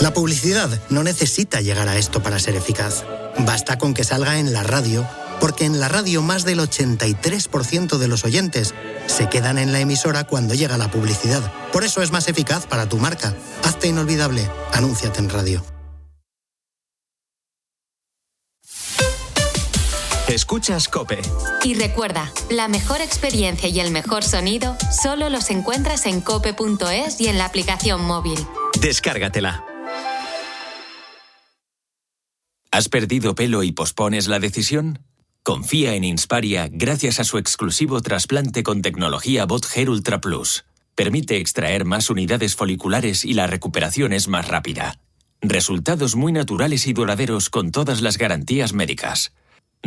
La publicidad no necesita llegar a esto para ser eficaz. Basta con que salga en la radio, porque en la radio más del 83% de los oyentes se quedan en la emisora cuando llega la publicidad. Por eso es más eficaz para tu marca. Hazte inolvidable. Anúnciate en radio. Escuchas COPE. Y recuerda, la mejor experiencia y el mejor sonido solo los encuentras en cope.es y en la aplicación móvil. Descárgatela. ¿Has perdido pelo y pospones la decisión? Confía en Insparia gracias a su exclusivo trasplante con tecnología Bot Hair Ultra Plus. Permite extraer más unidades foliculares y la recuperación es más rápida. Resultados muy naturales y duraderos con todas las garantías médicas.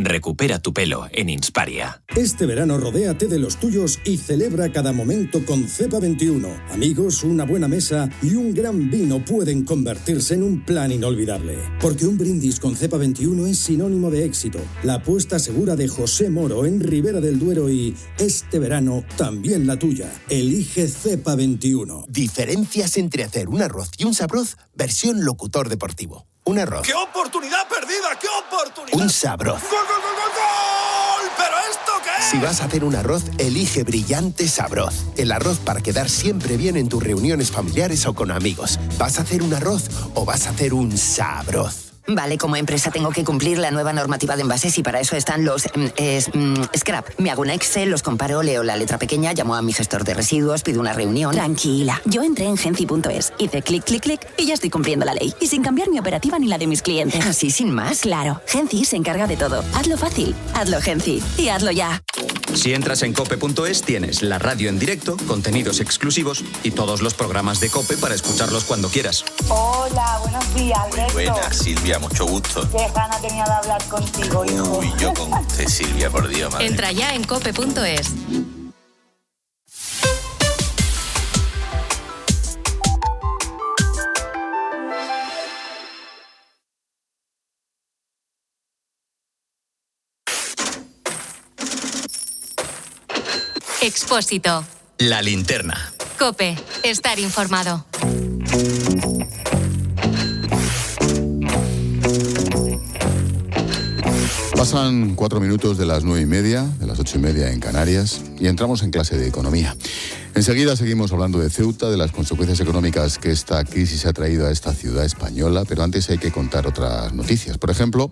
Recupera tu pelo en Insparia. Este verano rodéate de los tuyos y celebra cada momento con Cepa 21. Amigos, una buena mesa y un gran vino pueden convertirse en un plan inolvidable. Porque un brindis con Cepa 21 es sinónimo de éxito. La apuesta segura de José Moro en Ribera del Duero y este verano también la tuya. Elige Cepa 21. Diferencias entre hacer un arroz y un sabroz versión locutor deportivo. Un arroz. ¡Qué oportunidad perdida! ¡Qué oportunidad! Un sabroz. ¡Gol, gol, gol, gol, gol! ¿Pero esto qué es? Si vas a hacer un arroz, elige Brillante Sabroz. El arroz para quedar siempre bien en tus reuniones familiares o con amigos. ¿Vas a hacer un arroz o vas a hacer un sabroz? Vale, como empresa tengo que cumplir la nueva normativa de envases y para eso están los scrap. Me hago un Excel, los comparo, leo la letra pequeña, llamo a mi gestor de residuos, pido una reunión. Tranquila, yo entré en Genci.es, hice clic, clic, clic y ya estoy cumpliendo la ley. Y sin cambiar mi operativa ni la de mis clientes. ¿Así sin más? Claro, Genci se encarga de todo. Hazlo fácil, hazlo Genci y hazlo ya. Si entras en cope.es tienes la radio en directo, contenidos exclusivos y todos los programas de COPE para escucharlos cuando quieras. Hola, buenos días, Alberto. Muy buenas, Silvia, mucho gusto. Qué gana tenía de hablar contigo, hijo. Uy, yo con usted, Silvia, por Dios, madre. Entra ya en cope.es. Expósito. La Linterna. COPE. Estar informado. Pasan 4 minutos de las 9:30, de las 8:30 en Canarias, y entramos en clase de economía. Enseguida seguimos hablando de Ceuta, de las consecuencias económicas que esta crisis ha traído a esta ciudad española, pero antes hay que contar otras noticias. Por ejemplo,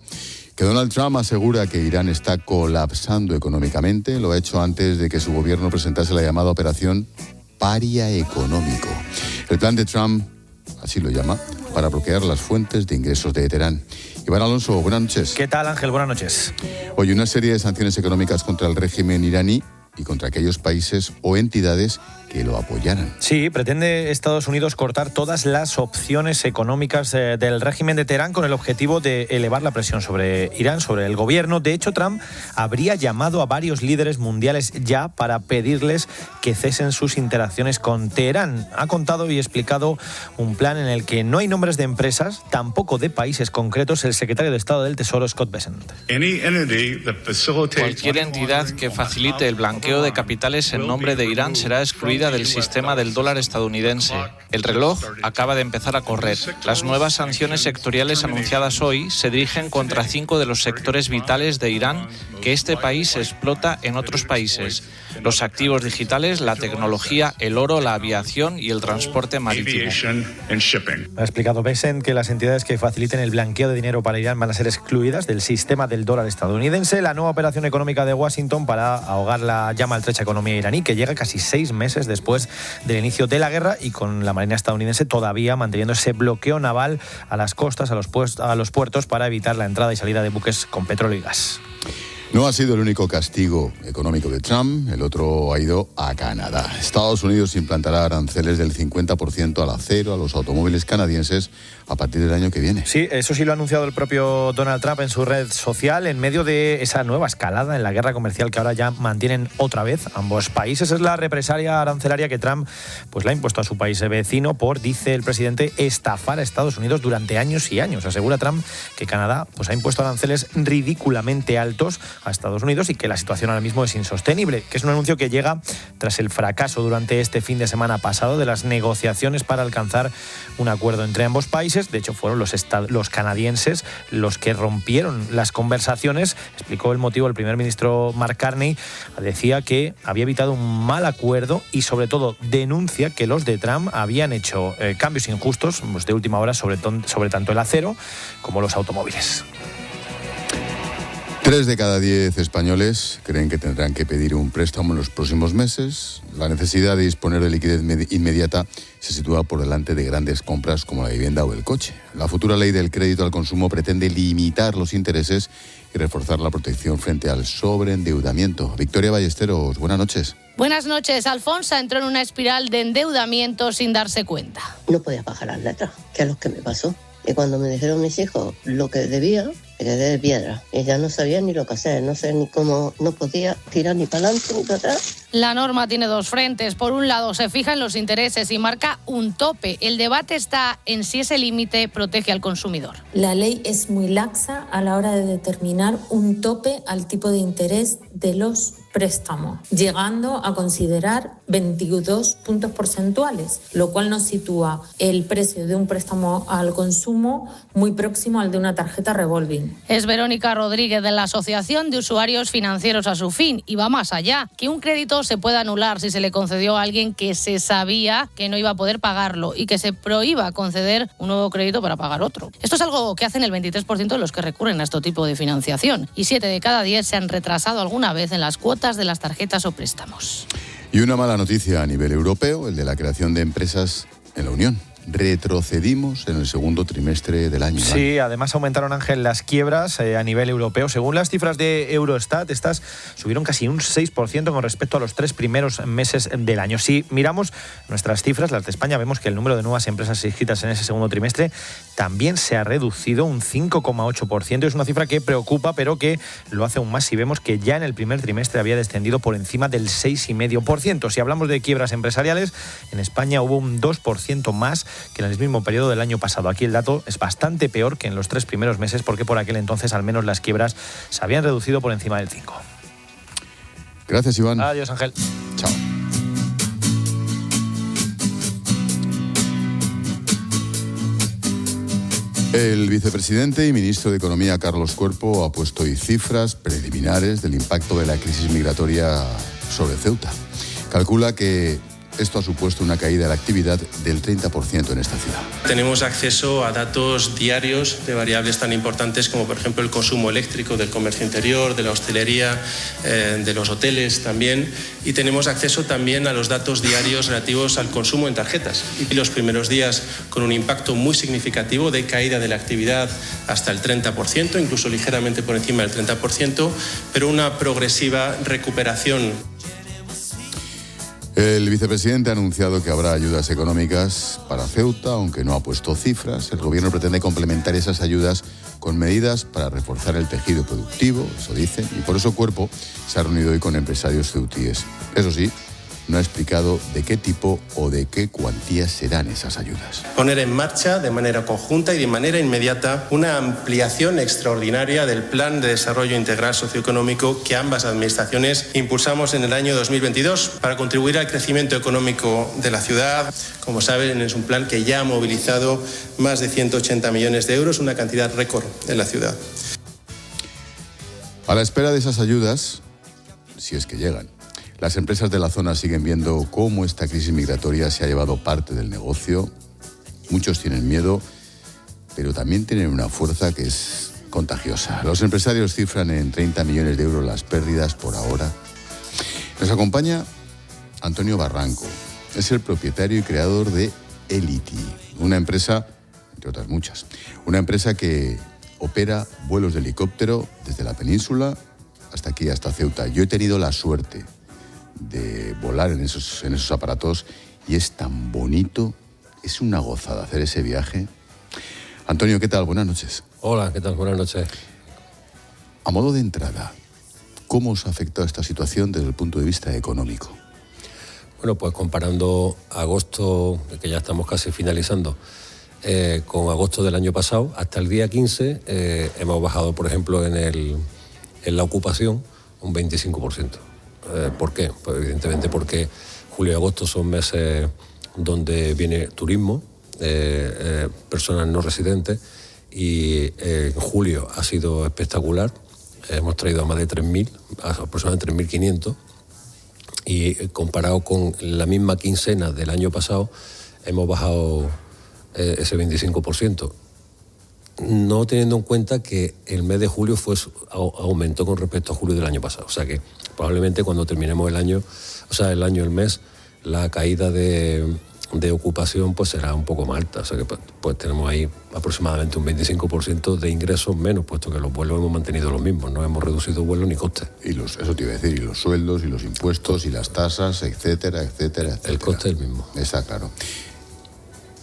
Que Donald Trump asegura que Irán está colapsando económicamente, lo ha hecho antes de que su gobierno presentase la llamada operación Paria Económico. El plan de Trump, así lo llama, para bloquear las fuentes de ingresos de Teherán. Iván Alonso, buenas noches. ¿Qué tal, Ángel? Buenas noches. Hoy una serie de sanciones económicas contra el régimen iraní y contra aquellos países o entidades que lo apoyaran. Sí, pretende Estados Unidos cortar todas las opciones económicas del régimen de Teherán con el objetivo de elevar la presión sobre Irán, sobre el gobierno. De hecho, Trump habría llamado a varios líderes mundiales ya para pedirles que cesen sus interacciones con Teherán. Ha contado y explicado un plan en el que no hay nombres de empresas, tampoco de países concretos, el secretario de Estado del Tesoro, Scott Bessent. Cualquier entidad que facilite el blanqueo de capitales en nombre de Irán será excluida del sistema del dólar estadounidense. El reloj acaba de empezar a correr. Las nuevas sanciones sectoriales anunciadas hoy se dirigen contra 5 de los sectores vitales de Irán que este país explota en otros países: los activos digitales, la tecnología, el oro, la aviación y el transporte marítimo. Ha explicado Bessent que las entidades que faciliten el blanqueo de dinero para Irán van a ser excluidas del sistema del dólar estadounidense. La nueva operación económica de Washington para ahogar la ya maltrecha economía iraní, que llega casi 6 meses después del inicio de la guerra y con la Marina estadounidense todavía manteniendo ese bloqueo naval a las costas, a los puertos, para evitar la entrada y salida de buques con petróleo y gas. No ha sido el único castigo económico de Trump, el otro ha ido a Canadá. Estados Unidos implantará aranceles del 50% al acero a los automóviles canadienses a partir del año que viene. Sí, eso sí lo ha anunciado el propio Donald Trump en su red social en medio de esa nueva escalada en la guerra comercial que ahora ya mantienen otra vez ambos países. Es la represalia arancelaria que Trump pues le ha impuesto a su país vecino por, dice el presidente, estafar a Estados Unidos durante años y años. Asegura Trump que Canadá pues ha impuesto aranceles ridículamente altos a Estados Unidos y que la situación ahora mismo es insostenible, que es un anuncio que llega tras el fracaso durante este fin de semana pasado de las negociaciones para alcanzar un acuerdo entre ambos países. De hecho, fueron los canadienses los que rompieron las conversaciones. Explicó el motivo el primer ministro Mark Carney. Decía que había evitado un mal acuerdo y, sobre todo, denuncia que los de Trump habían hecho cambios injustos de última hora sobre tanto el acero como los automóviles. 3 de cada 10 españoles creen que tendrán que pedir un préstamo en los próximos meses. La necesidad de disponer de liquidez inmediata se sitúa por delante de grandes compras como la vivienda o el coche. La futura ley del crédito al consumo pretende limitar los intereses y reforzar la protección frente al sobreendeudamiento. Victoria Ballesteros, buenas noches. Buenas noches. Alfonsa entró en una espiral de endeudamiento sin darse cuenta. No podía pagar las letras, que es lo que me pasó. Y cuando me dijeron mis hijos lo que debía, me quedé de piedra. Y ya no sabía ni lo que hacer, no sé ni cómo, no podía tirar ni para adelante ni para atrás. La norma tiene dos frentes. Por un lado, se fija en los intereses y marca un tope. El debate está en si ese límite protege al consumidor. La ley es muy laxa a la hora de determinar un tope al tipo de interés de los préstamos, llegando a considerar 22 puntos porcentuales, lo cual nos sitúa el precio de un préstamo al consumo muy próximo al de una tarjeta revolving. Es Verónica Rodríguez de la Asociación de Usuarios Financieros Asufin y va más allá, que un crédito se puede anular si se le concedió a alguien que se sabía que no iba a poder pagarlo y que se prohíba conceder un nuevo crédito para pagar otro. Esto es algo que hacen el 23% de los que recurren a este tipo de financiación y 7 de cada 10 se han retrasado alguna vez en las cuotas de las tarjetas o préstamos. Y una mala noticia a nivel europeo, el de la creación de empresas en la Unión. Retrocedimos en el segundo trimestre del año. Sí, además aumentaron, Ángel, las quiebras a nivel europeo. Según las cifras de Eurostat, estas subieron casi un 6% con respecto a los 3 primeros meses del año. Si miramos nuestras cifras, las de España, vemos que el número de nuevas empresas inscritas en ese segundo trimestre también se ha reducido un 5,8%. Es una cifra que preocupa, pero que lo hace aún más si vemos que ya en el primer trimestre había descendido por encima del 6,5%. Si hablamos de quiebras empresariales, en España hubo un 2% más que en el mismo periodo del año pasado. Aquí el dato es bastante peor que en los 3 primeros meses porque por aquel entonces al menos las quiebras se habían reducido por encima del 5%. Gracias, Iván. Adiós, Ángel. Chao. El vicepresidente y ministro de Economía, Carlos Cuerpo, ha puesto hoy cifras preliminares del impacto de la crisis migratoria sobre Ceuta. Calcula que esto ha supuesto una caída de la actividad del 30% en esta ciudad. Tenemos acceso a datos diarios de variables tan importantes como, por ejemplo, el consumo eléctrico del comercio interior, de la hostelería, de los hoteles también, y tenemos acceso también a los datos diarios relativos al consumo en tarjetas. Y los primeros días con un impacto muy significativo de caída de la actividad hasta el 30%, incluso ligeramente por encima del 30%, pero una progresiva recuperación. El vicepresidente ha anunciado que habrá ayudas económicas para Ceuta, aunque no ha puesto cifras. El gobierno pretende complementar esas ayudas con medidas para reforzar el tejido productivo, eso dicen, y por eso Cuerpo se ha reunido hoy con empresarios ceutíes. Eso sí, no ha explicado de qué tipo o de qué cuantías serán esas ayudas. Poner en marcha de manera conjunta y de manera inmediata una ampliación extraordinaria del Plan de Desarrollo Integral Socioeconómico que ambas administraciones impulsamos en el año 2022 para contribuir al crecimiento económico de la ciudad. Como saben, es un plan que ya ha movilizado más de 180 millones de euros, una cantidad récord en la ciudad. A la espera de esas ayudas, si es que llegan, las empresas de la zona siguen viendo cómo esta crisis migratoria se ha llevado parte del negocio. Muchos tienen miedo, pero también tienen una fuerza que es contagiosa. Los empresarios cifran en 30 millones de euros las pérdidas por ahora. Nos acompaña Antonio Barranco. Es el propietario y creador de Elity, una empresa, entre otras muchas, una empresa que opera vuelos de helicóptero desde la península hasta aquí, hasta Ceuta. Yo he tenido la suerte de volar en esos aparatos y es tan bonito, es una gozada hacer ese viaje. Antonio, ¿qué tal? Buenas noches. Hola, ¿qué tal? Buenas noches. A modo de entrada, ¿cómo os ha afectado esta situación desde el punto de vista económico? Bueno, pues comparando agosto, que ya estamos casi finalizando, con agosto del año pasado, hasta el día 15 hemos bajado, por ejemplo, en la ocupación un 25%. ¿Por qué? Pues evidentemente porque julio y agosto son meses donde viene turismo, personas no residentes, y en julio ha sido espectacular. Hemos traído a más de 3.000, aproximadamente 3.500, y comparado con la misma quincena del año pasado hemos bajado ese 25%. No teniendo en cuenta que el mes de julio aumentó con respecto a julio del año pasado. O sea que probablemente cuando terminemos el mes, la caída de ocupación pues será un poco más alta. O sea que pues tenemos ahí aproximadamente un 25% de ingresos menos, puesto que los vuelos hemos mantenido los mismos, no hemos reducido vuelos ni costes. Eso te iba a decir, y los sueldos, y los impuestos, y las tasas, etcétera, etcétera, etcétera. El coste es el mismo. Está claro.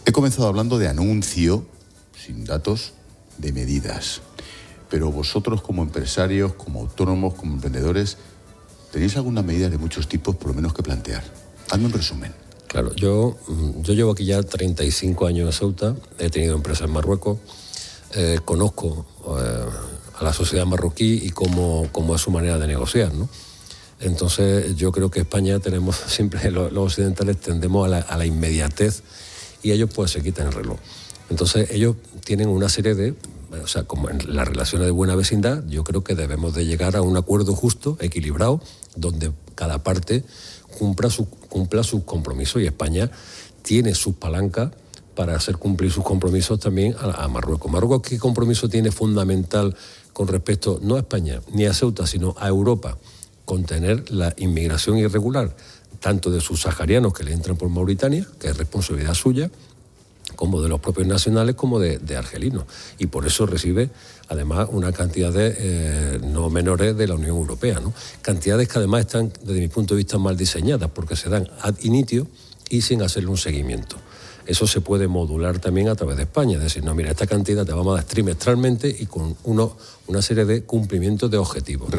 He comenzado hablando de anuncio, sin datos, de medidas. Pero vosotros como empresarios, como autónomos, como emprendedores, ¿tenéis alguna medida de muchos tipos por lo menos que plantear? Hazme un resumen. Claro, yo llevo aquí ya 35 años en Ceuta, he tenido empresas en Marruecos, conozco a la sociedad marroquí y cómo es su manera de negociar, ¿no? Entonces yo creo que España tenemos, siempre los occidentales tendemos a la inmediatez y ellos pues se quitan el reloj. Entonces ellos tienen una serie de, o sea, como en las relaciones de buena vecindad, yo creo que debemos de llegar a un acuerdo justo, equilibrado, donde cada parte cumpla sus compromisos, y España tiene sus palancas para hacer cumplir sus compromisos también a Marruecos. ¿Marruecos qué compromiso tiene fundamental con respecto, no a España ni a Ceuta, sino a Europa? Contener la inmigración irregular, tanto de subsaharianos que le entran por Mauritania, que es responsabilidad suya, como de los propios nacionales, como de argelinos. Y por eso recibe, además, una cantidad de no menores de la Unión Europea, ¿no? Cantidades que además están, desde mi punto de vista, mal diseñadas, porque se dan ad initio y sin hacerle un seguimiento. Eso se puede modular también a través de España, es decir, no, mira, esta cantidad te vamos a dar trimestralmente y con una serie de cumplimientos de objetivos, ¿no?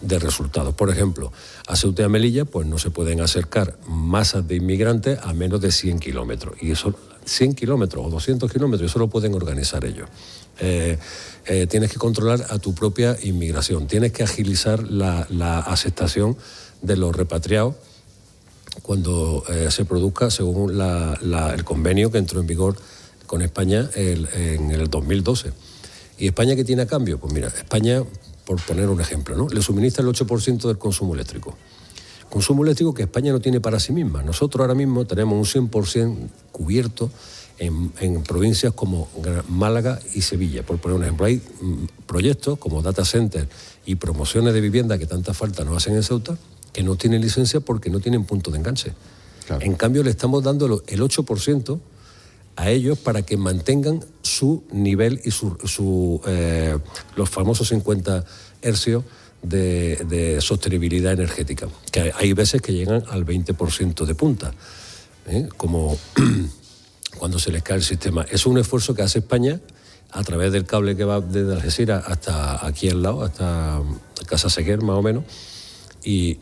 De resultados. Por ejemplo, a Ceuta y a Melilla pues no se pueden acercar masas de inmigrantes a menos de 100 kilómetros. Y eso, 100 kilómetros o 200 kilómetros, eso lo pueden organizar ellos. Tienes que controlar a tu propia inmigración, tienes que agilizar la aceptación de los repatriados cuando se produzca, según el convenio que entró en vigor con España en el 2012. ¿Y España qué tiene a cambio? Pues mira, España, por poner un ejemplo, ¿no?, le suministra el 8% del consumo eléctrico. consumo eléctrico que España no tiene para sí misma. Nosotros ahora mismo tenemos un 100% cubierto en provincias como Málaga y Sevilla, por poner un ejemplo. Hay proyectos como data center y promociones de vivienda que tanta falta nos hacen en Ceuta, que no tienen licencia porque no tienen punto de enganche. Claro. En cambio, le estamos dando el 8% a ellos para que mantengan su nivel y los famosos 50 hercios de sostenibilidad energética, que hay veces que llegan al 20% de punta, como cuando se les cae el sistema. Es un esfuerzo que hace España a través del cable que va desde Algeciras hasta aquí al lado, hasta Casa Seguer más o menos, y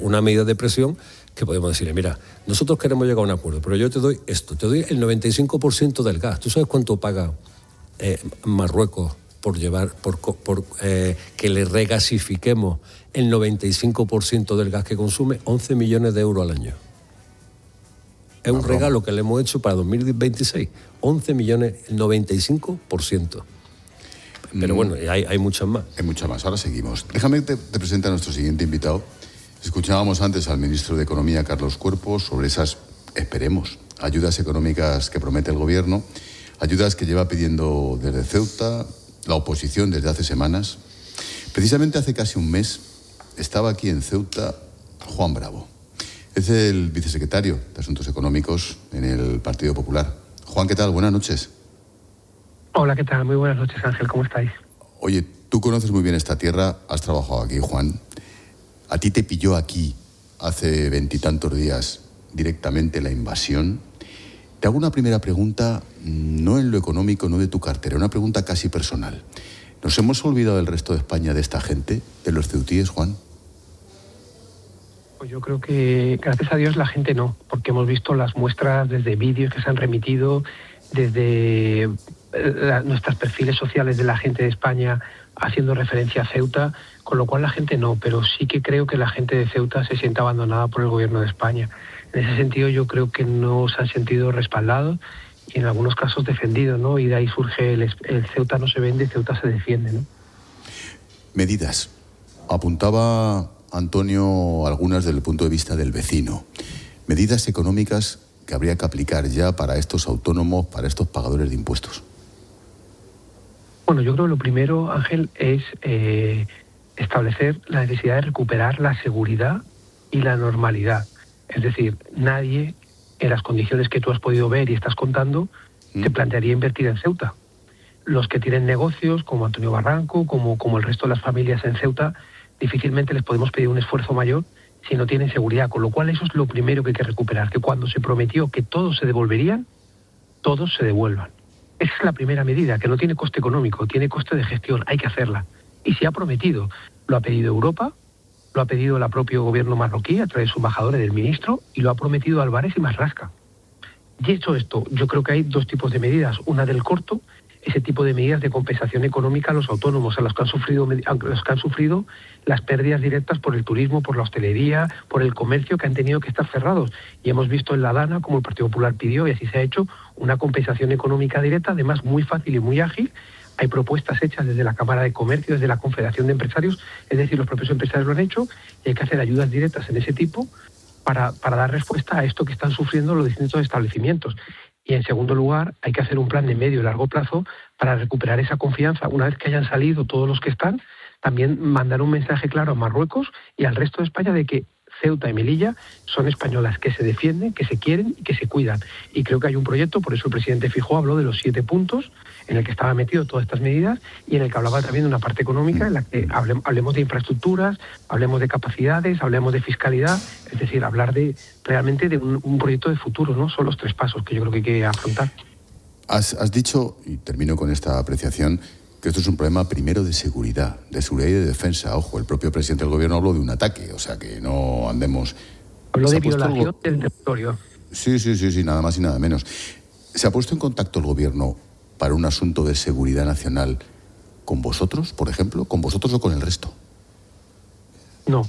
una medida de presión que podemos decirle, mira, nosotros queremos llegar a un acuerdo, pero yo te doy esto, te doy el 95% del gas. ¿Tú sabes cuánto paga Marruecos por que le regasifiquemos el 95% del gas que consume? 11 millones de euros al año. Es un regalo que le hemos hecho para 2026. 11 millones, el 95%. Pero bueno, hay muchas más. Hay muchas más. Ahora seguimos. Déjame que te presente a nuestro siguiente invitado. Escuchábamos antes al ministro de Economía, Carlos Cuerpo, sobre esas, esperemos, ayudas económicas que promete el gobierno, ayudas que lleva pidiendo desde Ceuta la oposición desde hace semanas. Precisamente hace casi un mes estaba aquí en Ceuta Juan Bravo. Es el vicesecretario de Asuntos Económicos en el Partido Popular. Juan, ¿qué tal? Buenas noches. Hola, ¿qué tal? Muy buenas noches, Ángel. ¿Cómo estáis? Oye, tú conoces muy bien esta tierra, has trabajado aquí, Juan. A ti te pilló aquí hace 20 y tantos días directamente la invasión. Te hago una primera pregunta, no en lo económico, no de tu cartera, una pregunta casi personal. ¿Nos hemos olvidado del resto de España de esta gente, de los ceutíes, Juan? Pues yo creo que, gracias a Dios, la gente no, porque hemos visto las muestras desde vídeos que se han remitido, desde nuestros perfiles sociales de la gente de España haciendo referencia a Ceuta, con lo cual la gente no, pero sí que creo que la gente de Ceuta se siente abandonada por el gobierno de España. En ese sentido yo creo que no se han sentido respaldados y en algunos casos defendidos, ¿no? Y de ahí surge el Ceuta no se vende, Ceuta se defiende, ¿no? Medidas. Apuntaba Antonio algunas desde el punto de vista del vecino. Medidas económicas que habría que aplicar ya para estos autónomos, para estos pagadores de impuestos. Bueno, yo creo que lo primero, Ángel, es establecer la necesidad de recuperar la seguridad y la normalidad. Es decir, nadie, en las condiciones que tú has podido ver y estás contando, te plantearía invertir en Ceuta. Los que tienen negocios, como Antonio Barranco, como el resto de las familias en Ceuta, difícilmente les podemos pedir un esfuerzo mayor si no tienen seguridad. Con lo cual eso es lo primero que hay que recuperar, que cuando se prometió que todos se devolverían, todos se devuelvan. Esa es la primera medida, que no tiene coste económico, tiene coste de gestión, hay que hacerla. Y se ha prometido, lo ha pedido Europa, lo ha pedido el propio gobierno marroquí a través de su embajador y del ministro, y lo ha prometido Álvarez y Masrasca. Y hecho esto, yo creo que hay dos tipos de medidas. Una del corto, ese tipo de medidas de compensación económica a los autónomos, a los que han sufrido las pérdidas directas por el turismo, por la hostelería, por el comercio, que han tenido que estar cerrados. Y hemos visto en la Dana, como el Partido Popular pidió, y así se ha hecho, una compensación económica directa, además muy fácil y muy ágil. Hay propuestas hechas desde la Cámara de Comercio, desde la Confederación de Empresarios, es decir, los propios empresarios lo han hecho, y hay que hacer ayudas directas en ese tipo para dar respuesta a esto que están sufriendo los distintos establecimientos. Y en segundo lugar, hay que hacer un plan de medio y largo plazo para recuperar esa confianza. Una vez que hayan salido todos los que están, también mandar un mensaje claro a Marruecos y al resto de España de que Ceuta y Melilla son españolas que se defienden, que se quieren y que se cuidan. Y creo que hay un proyecto, por eso el presidente Feijóo habló de los 7 puntos en el que estaba metido todas estas medidas y en el que hablaba también de una parte económica en la que hablemos de infraestructuras, hablemos de capacidades, hablemos de fiscalidad, es decir, hablar de realmente de un proyecto de futuro, ¿no? Son los 3 pasos que yo creo que hay que afrontar. Has dicho, y termino con esta apreciación, que esto es un problema primero de seguridad y de defensa. Ojo, el propio presidente del gobierno habló de un ataque, o sea que no andemos... Habló de violación del territorio. Sí, nada más y nada menos. ¿Se ha puesto en contacto el gobierno para un asunto de seguridad nacional con vosotros, por ejemplo? ¿Con vosotros o con el resto? No,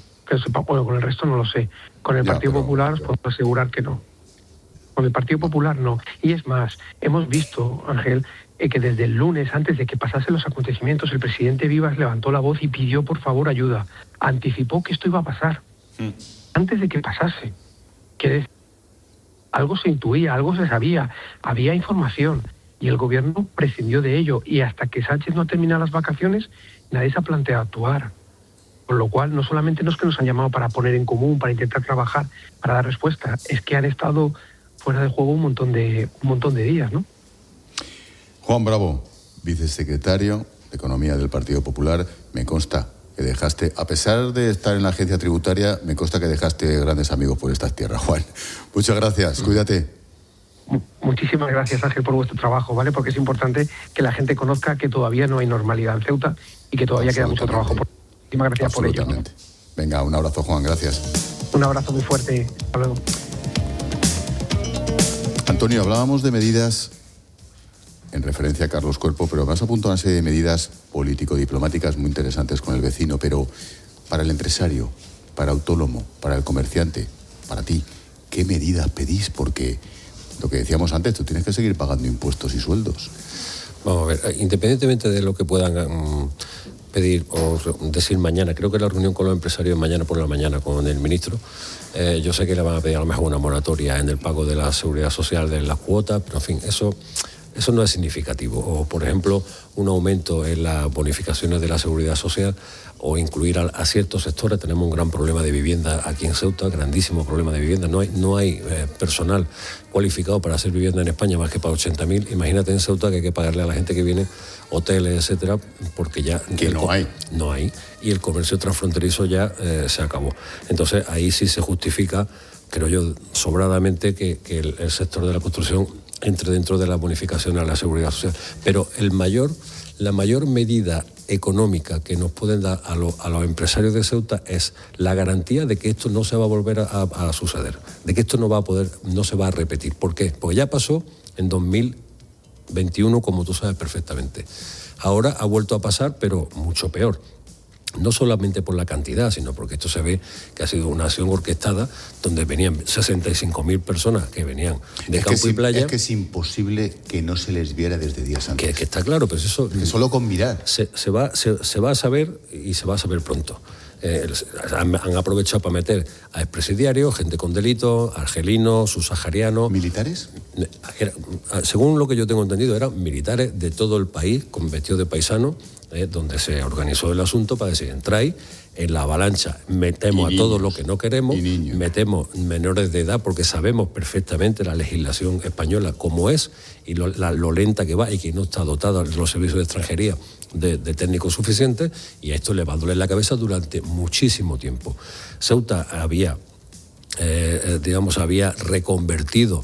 bueno, con el resto no lo sé. Con el Partido Popular os puedo asegurar que no. Con el Partido Popular no. Y es más, hemos visto, Ángel, que desde el lunes, antes de que pasasen los acontecimientos, el presidente Vivas levantó la voz y pidió por favor ayuda. Anticipó que esto iba a pasar. Antes de que pasase. Algo se intuía, algo se sabía, había información y el gobierno prescindió de ello, y hasta que Sánchez no termina las vacaciones nadie se ha planteado actuar. Con lo cual no solamente no es que nos han llamado para poner en común, para intentar trabajar, para dar respuesta, es que han estado fuera de juego un montón de días, ¿no? Juan Bravo, vicesecretario de Economía del Partido Popular, me consta que dejaste, a pesar de estar en la agencia tributaria, me consta que dejaste grandes amigos por estas tierras, Juan. Muchas gracias, cuídate. Muchísimas gracias, Ángel, por vuestro trabajo, ¿vale? Porque es importante que la gente conozca que todavía no hay normalidad en Ceuta y que todavía queda mucho trabajo. Muchísimas gracias por ello. Venga, un abrazo, Juan, gracias. Un abrazo muy fuerte. Hasta luego. Antonio, hablábamos de medidas en referencia a Carlos Cuerpo, pero me has apuntado a una serie de medidas político-diplomáticas muy interesantes con el vecino, pero para el empresario, para el autónomo, para el comerciante, para ti, ¿qué medidas pedís? Porque lo que decíamos antes, tú tienes que seguir pagando impuestos y sueldos. Vamos a ver, independientemente de lo que puedan pedir o decir mañana, creo que la reunión con los empresarios mañana por la mañana con el ministro, yo sé que le van a pedir a lo mejor una moratoria en el pago de la seguridad social de las cuotas, pero en fin, eso no es significativo. O, por ejemplo, un aumento en las bonificaciones de la seguridad social o incluir a ciertos sectores. Tenemos un gran problema de vivienda aquí en Ceuta, grandísimo problema de vivienda. No hay personal cualificado para hacer vivienda en España más que para 80.000. Imagínate en Ceuta que hay que pagarle a la gente que viene hoteles, etcétera, porque ya... No hay. Y el comercio transfronterizo ya se acabó. Entonces, ahí sí se justifica, creo yo, sobradamente que el sector de la construcción entre dentro de la bonificación a la seguridad social. Pero la mayor medida económica que nos pueden dar a los empresarios de Ceuta es la garantía de que esto no se va a volver a suceder, de que esto no se va a repetir. ¿Por qué? Porque ya pasó en 2021, como tú sabes perfectamente. Ahora ha vuelto a pasar, pero mucho peor. No solamente por la cantidad, sino porque esto se ve que ha sido una acción orquestada donde venían 65.000 personas que venían de campo y playa. Es que es imposible que no se les viera desde días antes. Que está claro, pero eso... Que solo con mirar. Se va a saber y se va a saber pronto. Han aprovechado para meter a expresidiarios, gente con delitos, argelinos, subsaharianos. ¿Militares? Según lo que yo tengo entendido, eran militares de todo el país, con vestidos de paisanos, donde se organizó el asunto para decir, entráis, en la avalancha metemos a todos los que no queremos, metemos menores de edad, porque sabemos perfectamente la legislación española cómo es y lo lenta que va y que no está dotada los servicios de extranjería de técnicos suficientes, y a esto le va a doler la cabeza durante muchísimo tiempo. Ceuta había reconvertido,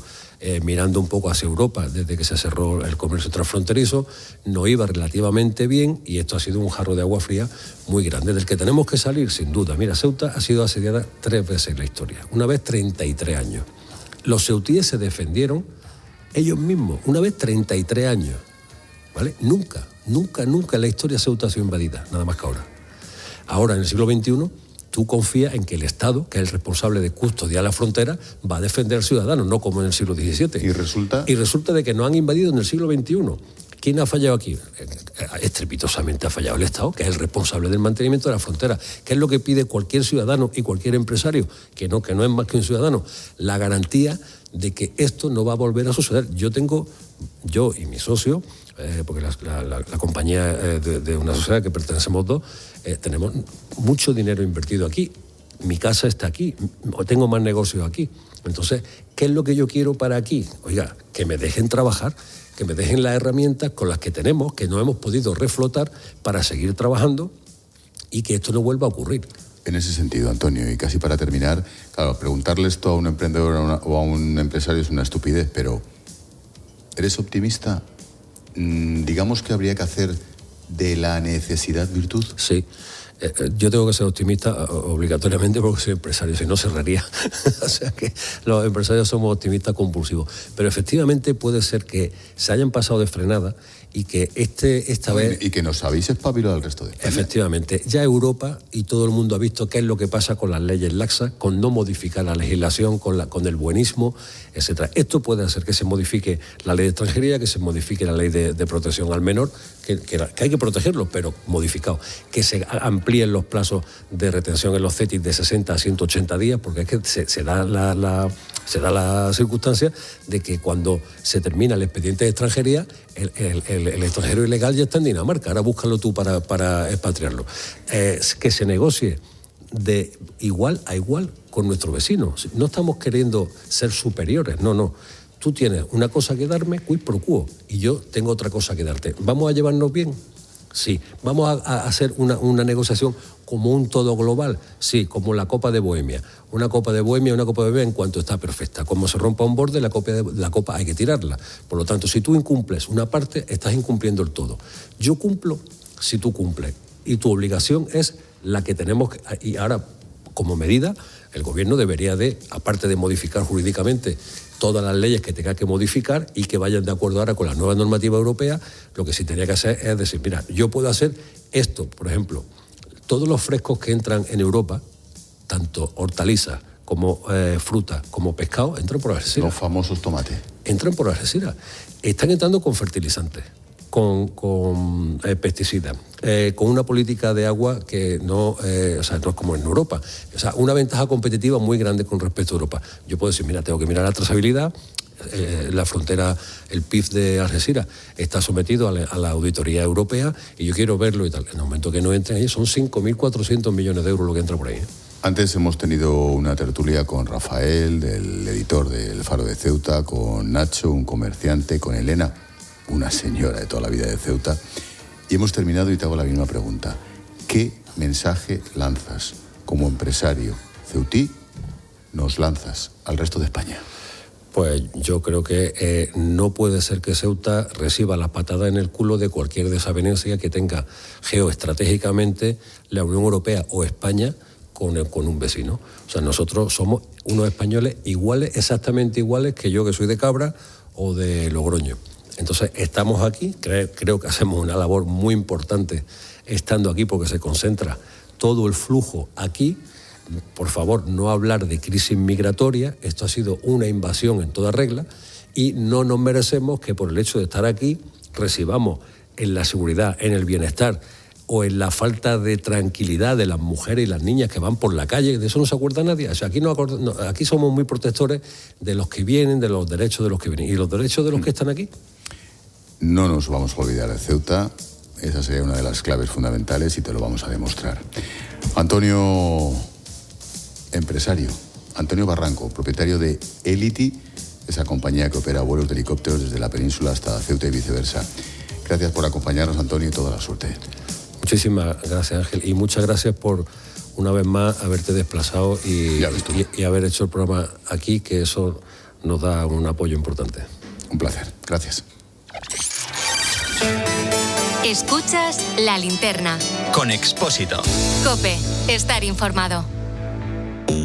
mirando un poco hacia Europa, desde que se cerró el comercio transfronterizo, no iba relativamente bien, y esto ha sido un jarro de agua fría muy grande, del que tenemos que salir, sin duda. Mira, Ceuta ha sido asediada 3 veces en la historia, una vez 33 años. Los ceutíes se defendieron ellos mismos, una vez 33 años, ¿vale? Nunca en la historia Ceuta ha sido invadida, nada más que ahora. Ahora, en el siglo XXI, tú confías en que el Estado, que es el responsable de custodiar la frontera, va a defender al ciudadano, no como en el siglo XVII. ¿Y resulta de que nos han invadido en el siglo XXI. ¿Quién ha fallado aquí? Estrepitosamente ha fallado el Estado, que es el responsable del mantenimiento de la frontera. ¿Qué es lo que pide cualquier ciudadano y cualquier empresario? Que no es más que un ciudadano. La garantía de que esto no va a volver a suceder. Yo y mi socio, porque la compañía de una sociedad que pertenecemos dos, tenemos mucho dinero invertido aquí. Mi casa está aquí, tengo más negocios aquí. Entonces, ¿qué es lo que yo quiero para aquí? Oiga, que me dejen trabajar, que me dejen las herramientas con las que tenemos, que no hemos podido reflotar para seguir trabajando y que esto no vuelva a ocurrir. En ese sentido, Antonio, y casi para terminar, claro, preguntarle esto a un emprendedor o a un empresario es una estupidez, pero ¿eres optimista? Digamos que habría que hacer de la necesidad virtud. Sí. Yo tengo que ser optimista obligatoriamente porque soy empresario, si no cerraría. O sea que los empresarios somos optimistas compulsivos. Pero efectivamente puede ser que se hayan pasado de frenada y que esta vez... Y que nos habéis espabilado al resto de España. Efectivamente. Ya Europa y todo el mundo ha visto qué es lo que pasa con las leyes laxas, con no modificar la legislación, con el buenismo, etc. Esto puede hacer que se modifique la ley de extranjería, que se modifique la ley de protección al menor, que hay que protegerlo, pero modificado. Que se amplíe amplíen los plazos de retención en los CETIS de 60 a 180 días, porque es que se da la circunstancia de que cuando se termina el expediente de extranjería, el extranjero ilegal ya está en Dinamarca, ahora búscalo tú para expatriarlo. Que se negocie de igual a igual con nuestro vecino. No estamos queriendo ser superiores, no. Tú tienes una cosa que darme, quid pro quo, y yo tengo otra cosa que darte. ¿Vamos a llevarnos bien? Sí. ¿Vamos a hacer una negociación como un todo global? Sí, como la Copa de Bohemia. Una Copa de Bohemia en cuanto está perfecta. Como se rompa un borde, la copa hay que tirarla. Por lo tanto, si tú incumples una parte, estás incumpliendo el todo. Yo cumplo si tú cumples. Y tu obligación es la que tenemos que... Y ahora, como medida, el Gobierno debería de, aparte de modificar jurídicamente todas las leyes que tenga que modificar y que vayan de acuerdo ahora con la nueva normativa europea, lo que sí tenía que hacer es decir, mira, yo puedo hacer esto, por ejemplo, todos los frescos que entran en Europa, tanto hortalizas como frutas, como pescado, entran por Algeciras. Los famosos tomates. Entran por Algeciras. Están entrando con fertilizantes, con pesticidas, con una política de agua que no es como en Europa. O sea, una ventaja competitiva muy grande con respecto a Europa. Yo puedo decir, mira, tengo que mirar la trazabilidad. La frontera, el PIF de Algeciras está sometido a la auditoría europea y yo quiero verlo y tal. En el momento que no entren ahí, son 5.400 millones de euros lo que entra por ahí. Antes hemos tenido una tertulia con Rafael, del editor del Faro de Ceuta, con Nacho, un comerciante, con Elena, una señora de toda la vida de Ceuta, y hemos terminado y te hago la misma pregunta. ¿Qué mensaje lanzas como empresario ceutí, nos lanzas al resto de España? Pues yo creo que no puede ser que Ceuta reciba las patadas en el culo de cualquier desavenencia que tenga geoestratégicamente la Unión Europea o España con un vecino. O sea, nosotros somos unos españoles iguales, exactamente iguales que yo, que soy de Cabra o de Logroño. Entonces, estamos aquí, creo que hacemos una labor muy importante estando aquí porque se concentra todo el flujo aquí. Por favor, no hablar de crisis migratoria, esto ha sido una invasión en toda regla y no nos merecemos que por el hecho de estar aquí recibamos en la seguridad, en el bienestar o en la falta de tranquilidad de las mujeres y las niñas que van por la calle. De eso no se acuerda nadie. O sea, aquí somos muy protectores de los que vienen, de los derechos de los que vienen. ¿Y los derechos de los que están aquí? No nos vamos a olvidar de Ceuta. Esa sería una de las claves fundamentales y te lo vamos a demostrar. Antonio, empresario. Antonio Barranco, propietario de Elity, esa compañía que opera vuelos de helicópteros desde la península hasta Ceuta y viceversa. Gracias por acompañarnos, Antonio, y toda la suerte. Muchísimas gracias, Ángel, y muchas gracias por una vez más haberte desplazado y haber hecho el programa aquí, que eso nos da un apoyo importante. Un placer, gracias. Escuchas La Linterna con Expósito. COPE, estar informado.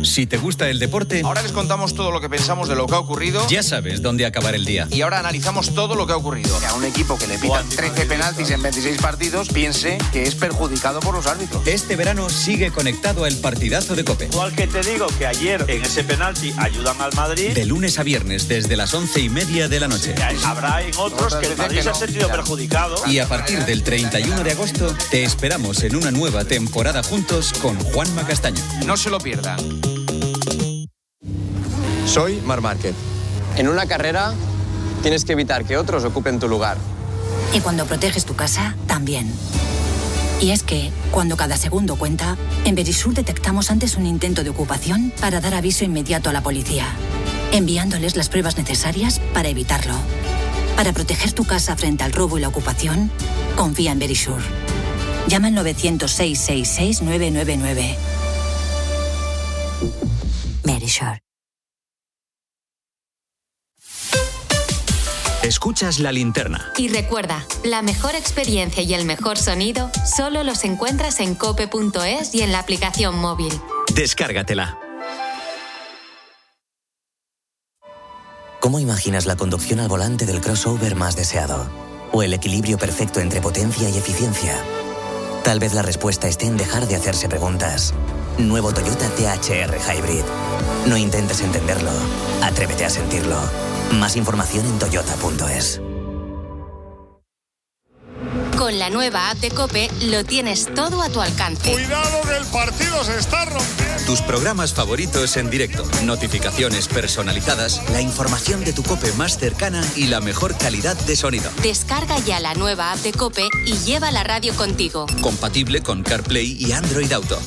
Si te gusta el deporte, ahora les contamos todo lo que pensamos de lo que ha ocurrido. Ya sabes dónde acabar el día. Y ahora analizamos todo lo que ha ocurrido. Que a un equipo que le pitan 13 penaltis en 26 partidos piense que es perjudicado por los árbitros. Este verano sigue conectado al partidazo de COPE. Igual que te digo que ayer en ese penalti ayudan al Madrid. De lunes a viernes desde las 11:30 de la noche. Habrá en otros que el Madrid se ha sentido perjudicado. Y a partir del 31 de agosto te esperamos en una nueva temporada juntos con Juanma Castaño. No se lo pierdan. Soy Marc Márquez. En una carrera tienes que evitar que otros ocupen tu lugar. Y cuando proteges tu casa, también. Y es que, cuando cada segundo cuenta, en Verisur detectamos antes un intento de ocupación para dar aviso inmediato a la policía, enviándoles las pruebas necesarias para evitarlo. Para proteger tu casa frente al robo y la ocupación, confía en Verisur. Llama al 900-666-999. Verisur. Escuchas La Linterna. Y recuerda, la mejor experiencia y el mejor sonido solo los encuentras en cope.es y en la aplicación móvil. Descárgatela. ¿Cómo imaginas la conducción al volante del crossover más deseado? ¿O el equilibrio perfecto entre potencia y eficiencia? Tal vez la respuesta esté en dejar de hacerse preguntas. Nuevo Toyota THR Hybrid. No intentes entenderlo. Atrévete a sentirlo. Más información en toyota.es. Con Con la nueva app de COPE lo tienes todo a tu alcance. ¡Cuidado que el partido se está rompiendo! Tus programas favoritos en directo, notificaciones personalizadas, la información de tu COPE más cercana y la mejor calidad de sonido. Descarga ya la nueva app de COPE y lleva la radio contigo. Compatible con CarPlay y Android Auto.